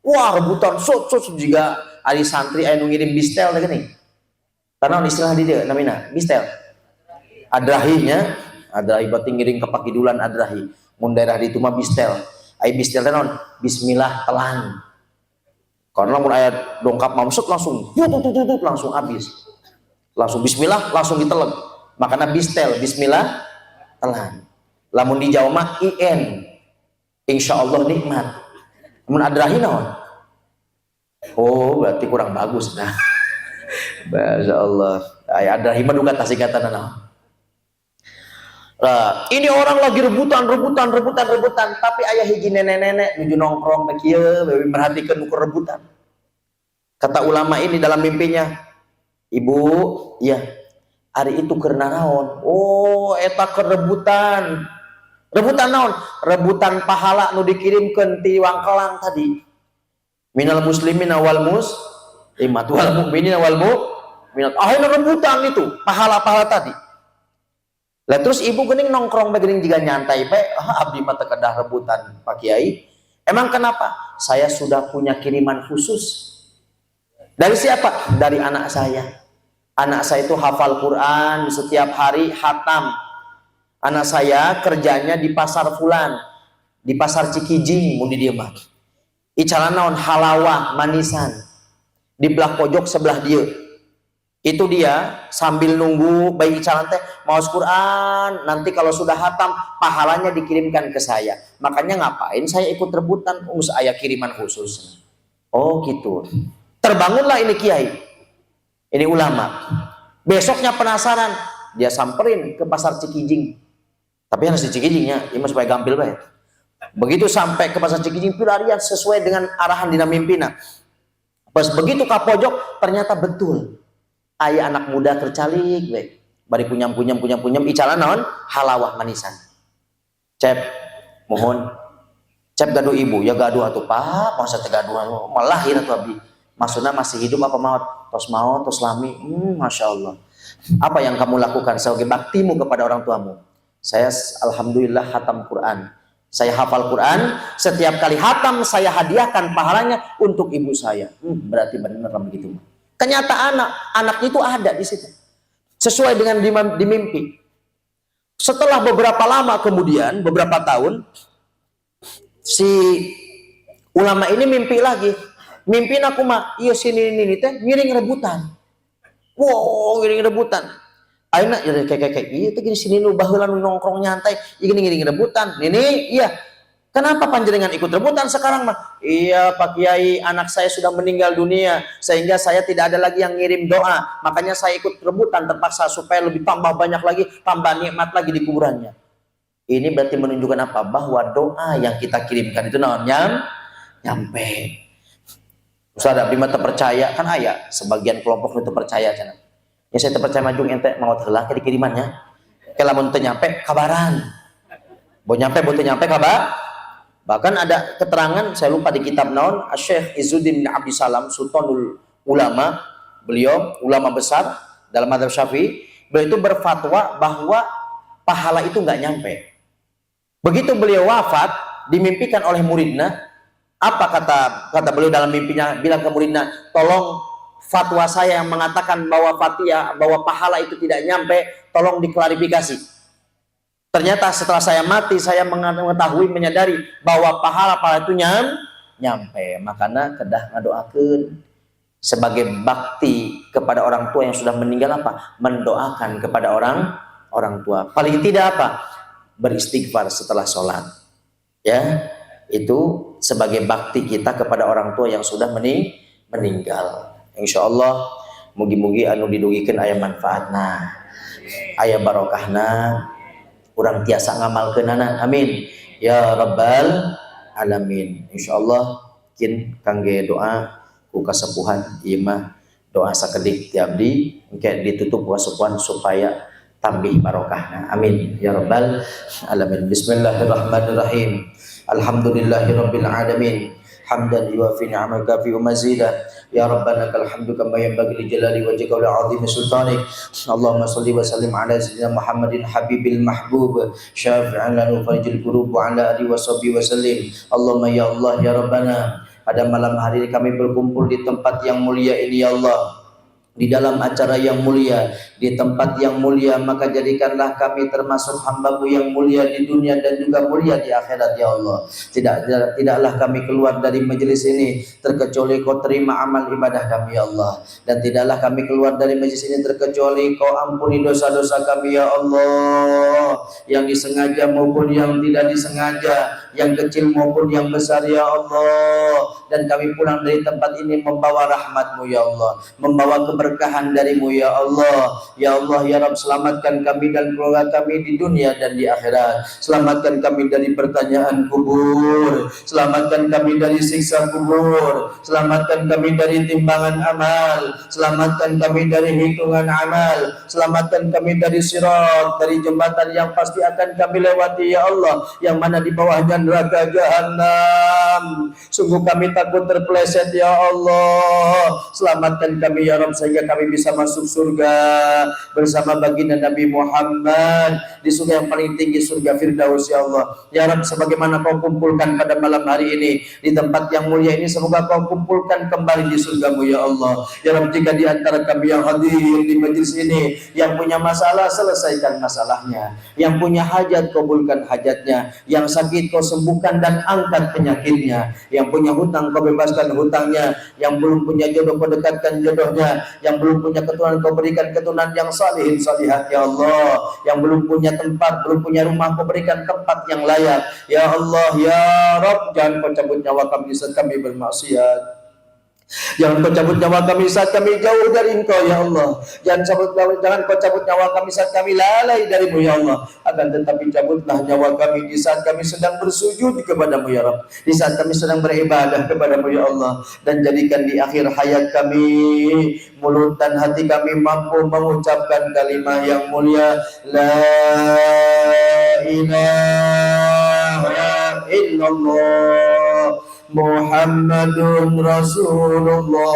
Wah, rebutan sot juga ahli santri anu ngirim bistel teh geuning. Karena istilah di dieu namina bistel. Adrahinya, adrahi berarti ngiring ke pakidulan adrahi. Mun daerah di itu mah bistel. Ai bistel teh naon? Bismillah telan. Karena mun aya dongkap mamsuk langsung tutut langsung habis. Langsung bismillah langsung diteleg. Makanya bistel, bismillah telan. Lamun di Jawa mah IN. Insyaallah nikmat. Mun adrahi naon? Oh, berarti kurang bagus nah. Masyaallah. Ai adrahi mah duka tasikatan naon? Ini orang lagi rebutan, tapi ayah hiji nenek-nenek nuju nongkrong teh kieu, merhatikeun nu rebutan. Kata ulama ini dalam mimpinya, "Ibu, ya, hari itu keur naon? Oh, eta kerebutan. Rebutan naon? Rebutan pahala nu dikirimkeun ti Wangkelang tadi. Minal muslimin wal muslimat wal mu'minin wal mu'minat." Akhirnya rebutan itu, pahala-pahala tadi. Lah terus ibu geuning nongkrong bae geuning jiga nyantai bae, abdi mah teu kedah rebutan Pak Kiai. Emang kenapa? Saya sudah punya kiriman khusus. Dari siapa? Dari anak saya. Anak saya itu hafal Quran setiap hari khatam. Anak saya kerjanya di pasar Fulan, di pasar Cikijing mun di dieu mah. Icalan naon halawah manisan. Di belah pojok sebelah dieu. Itu dia sambil nunggu bayi calon teh mau Quran, nanti kalau sudah hatam pahalanya dikirimkan ke saya. Makanya ngapain saya ikut rebutan, saya kiriman khusus. Oh gitu. Terbangunlah ini kiai, ini ulama. Besoknya penasaran, dia samperin ke pasar Cikijing. Tapi harus di Cikijingnya, ini supaya gampil baik. Begitu sampai ke pasar Cikijing, pelarian sesuai dengan arahan dina mimpina. Pas begitu ke pojok, ternyata betul. Ayah anak muda tercalik, baik. Bari punyam icalan naon halawah manisan. Cep, mohon. Cep gaduh ibu, ya gaduh atuh pak, masa teh gaduh malah lahir atuh abdi. Maksudnya masih hidup apa maut? Tos lami. Masya Allah. Apa yang kamu lakukan sebagai baktimu kepada orang tuamu? Saya alhamdulillah hatam Quran. Saya hafal Quran, setiap kali hatam saya hadiahkan pahalanya untuk ibu saya. Berarti benar begitu. Kenyataan anak itu ada di situ. Sesuai dengan di mimpi. Setelah beberapa lama kemudian, beberapa tahun, si ulama ini mimpi lagi. Mimpi aku mah, iya sini teh ngiring rebutan. Wow, ngiring rebutan. Aina ya kayak iya teh gini sini nu baheula nu nongkrong nyantai, gini ngiring rebutan. Nini, iya. Kenapa panjenengan ikut rebutan sekarang mah? Iya Pak Kiai, anak saya sudah meninggal dunia sehingga saya tidak ada lagi yang ngirim doa. Makanya saya ikut rebutan terpaksa supaya lebih tambah banyak lagi, tambah nikmat lagi di kuburannya. Ini berarti menunjukkan apa? Bahwa doa yang kita kirimkan itu namanya nyampe. Ustaz abdi mah percaya kan aya sebagian kelompok itu percaya cenah. Ya saya percaya maju ente mau heula ke dikirimannya. Ke lamun teu nyampe kabaran. Bo nyampe kabar. Bahkan ada keterangan, saya lupa di kitab naon, Syekh Izzuddin bin Abdi Salam, Sultanul Ulama, beliau ulama besar dalam mazhab Syafi'i, beliau itu berfatwa bahwa pahala itu nggak nyampe. Begitu beliau wafat, dimimpikan oleh muridnya, apa kata beliau dalam mimpinya, bilang ke muridnya, tolong fatwa saya yang mengatakan bahwa bahwa pahala itu tidak nyampe, tolong diklarifikasi. Ternyata setelah saya mati, saya mengetahui, menyadari bahwa pahala itu nyampe. Makanya kedah ngadoakeun sebagai bakti kepada orang tua yang sudah meninggal apa? Mendoakan kepada orang tua. Paling tidak apa? Beristighfar setelah sholat. Ya, itu sebagai bakti kita kepada orang tua yang sudah meninggal. Insya Allah, mugi-mugi anu didugikeun aya manfaatna, aya barokahna. Kurang tiasa ngamalkeunana, amin ya rabbal alamin. Insyaallah kin kangge doa ku kasepuhan ieu mah doa sakedik ti abdi engke ditutup ku kasepuhan supaya tambih barokahna, amin ya rabbal alamin. Bismillahirrahmanirrahim. Alhamdulillahirabbil alamin. Hamdan yuafi ni'amaka fi mazidah. Ya Rabbana lakal hamdu kama yanbaghi li jalali wajhika wa li 'azimi sultanik. Allahumma shalli wa sallim ala sayyidina Muhammadin habibil mahbub syafi'an lana farijil qurub wa ala alihi wa sahbihi wa sallim. Allahumma ya Allah ya Rabbana, pada malam hari ini kami berkumpul di tempat yang mulia ini ya Allah, di dalam acara yang mulia, di tempat yang mulia, maka jadikanlah kami termasuk hamba-Mu yang mulia di dunia dan juga mulia di akhirat ya Allah. Tidaklah kami keluar dari majelis ini terkecuali Kau terima amal ibadah kami ya Allah, dan tidaklah kami keluar dari majelis ini terkecuali Kau ampuni dosa-dosa kami ya Allah, yang disengaja maupun yang tidak disengaja, yang kecil maupun yang besar ya Allah. Dan kami pulang dari tempat ini membawa rahmat-Mu ya Allah, membawa keberkahan dari-Mu ya Allah. Ya Allah ya Rabb, selamatkan kami dan keluarga kami di dunia dan di akhirat. Selamatkan kami dari pertanyaan kubur, selamatkan kami dari siksa kubur, selamatkan kami dari timbangan amal, selamatkan kami dari hitungan amal, selamatkan kami dari sirat, dari jembatan yang pasti akan kami lewati ya Allah, yang mana di bawahnya neraka jahanam. Sungguh kami takut terpeleset ya Allah. Selamatkan kami ya Rabb sehingga kami bisa masuk surga bersama baginda Nabi Muhammad di surga yang paling tinggi, surga Firdaus ya Allah. Ya Rabb, sebagaimana Kau kumpulkan pada malam hari ini di tempat yang mulia ini, semoga Kau kumpulkan kembali di surga-Mu ya Allah. Ya Rabb, jika di antara kami yang hadir di majelis ini yang punya masalah, selesaikan masalahnya. Yang punya hajat, kabulkan hajatnya. Yang sakit Kau sembuhkan dan angkat penyakitnya rezekinya, yang punya hutang kau bebaskan hutangnya, yang belum punya jodoh kau dekatkan jodohnya, yang belum punya keturunan kau berikan keturunan yang salihin salihat ya Allah, yang belum punya tempat, belum punya rumah kau berikan tempat yang layak ya Allah ya Rabb. Jangan kau cabut nyawa kami saat kami bermaksiat, jangan kau cabut nyawa kami saat kami jauh dari Engkau ya Allah. Jangan kau cabut nyawa kami saat kami lalai darimu ya Allah. Akan tetapi cabutlah nyawa kami di saat kami sedang bersujud kepadamu ya Rabb, di saat kami sedang beribadah kepadamu ya Allah. Dan jadikan di akhir hayat kami, mulut dan hati kami mampu mengucapkan kalimat yang mulia, La ilaha illallah Muhammadun Rasulullah,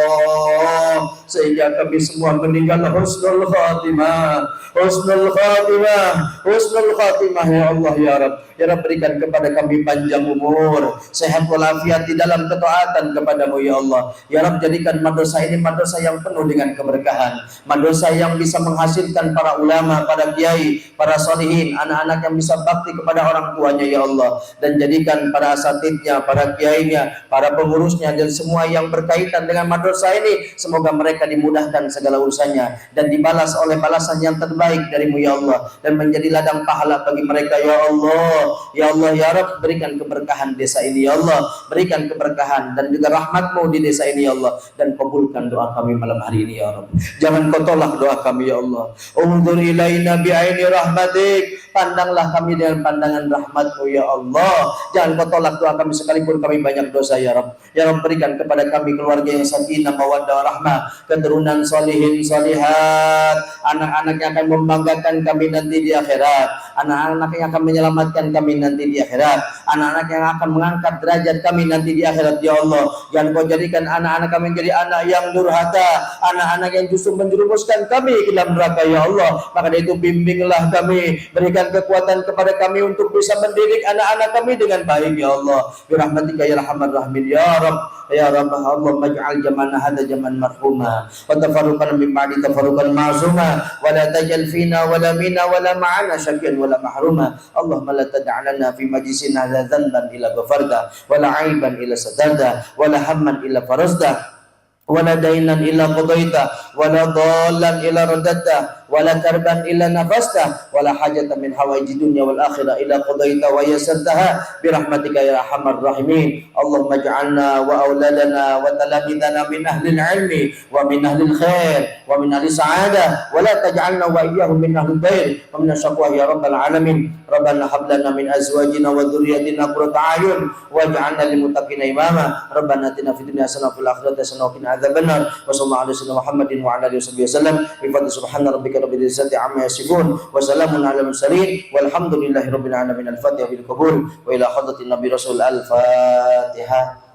sehingga kami semua meninggal husnul khatimah, husnul khatimah, husnul khatimah ya Allah ya Rabb. Ya Rabb, berikan kepada kami panjang umur, sehat walafiat di dalam ketaatan kepadamu ya Allah. Ya Rabb, jadikan madrasah ini madrasah yang penuh dengan keberkahan, madrasah yang bisa menghasilkan para ulama, para kiai, para solihin, anak-anak yang bisa bakti kepada orang tuanya ya Allah. Dan jadikan para asatidnya, para kiainya, para pengurusnya, dan semua yang berkaitan dengan madrasah ini, semoga mereka dimudahkan segala urusannya dan dibalas oleh balasan yang terbaik darimu ya Allah, dan menjadi ladang pahala bagi mereka ya Allah. Ya Allah ya Rabb, berikan keberkahan desa ini ya Allah, berikan keberkahan dan juga rahmatmu di desa ini ya Allah, dan kabulkan doa kami malam hari ini ya Rabb. Jangan kau tolak doa kami ya Allah. Unzur ilaina bi'aini rahmatik, pandanglah kami dengan pandangan rahmatmu ya Allah. Jangan kau tolak doa kami sekalipun kami banyak dosa ya Rabb. Ya Rabb, berikan kepada kami keluarga yang sakinah mawaddah warahmah, keturunan solihin solihat, anak-anak yang akan membanggakan kami nanti di akhirat, anak-anak yang akan menyelamatkan kami nanti di akhirat, anak-anak yang akan mengangkat derajat kami nanti di akhirat ya Allah. Jangan kau jadikan anak-anak kami menjadi anak yang durhaka, anak-anak yang justru menjerumuskan kami ke dalam neraka ya Allah. Maka dari itu bimbinglah kami, berikan kekuatan kepada kami untuk bisa mendidik anak-anak kami dengan baik ya Allah. Birahmatika ya arhamar rahimin ya Rabb. Ya Rabb, Allahumma ij'al jamana hadha jaman marhuma wa tafarruqan min ba'di tafarruqan ma'suma wa la tajal fina wa la mina wa la ma'ana syaqiyan wa la mahruma. Allahumma la tad'alana fi majlisina hadha dhanban illa ghafarta wa la 'aiban illa satarta wa la hamman illa farajta wala dainan illa qadaita wala dhallan illa raddatta wala karban illa nafasta wala hajatan min hawaiji dunya wal akhirah illa qadaita wa yassartaha birahmatika ya arhamar rahimin. Allahumma ij'alna wa auladana wa talamidana min ahli ilmi wa min ahli khair wa min ahli sa'adah wa la taj'alna wa iyyahum min ahli khair wa min asyaqwa ya rabbal alamin. Rabbana hab lana min azwajina wa dhurriyyatina qurrata a'yun waj'alna lil muttaqina imama. Rabbana atina fid dunya hasanah wa fil akhirati hasanah wa qina adzabannar. Wa sallallahu alaihi wasallam Muhammadin wa ala alihi wasallam. Bi fadli subhana rabbika rabbil izzati amma yasifun wa salamun alal mursalin walhamdulillahi rabbil alamin. Al-Fatihah bil qabul wa ila hadratin nabi rasul al-Fatihah.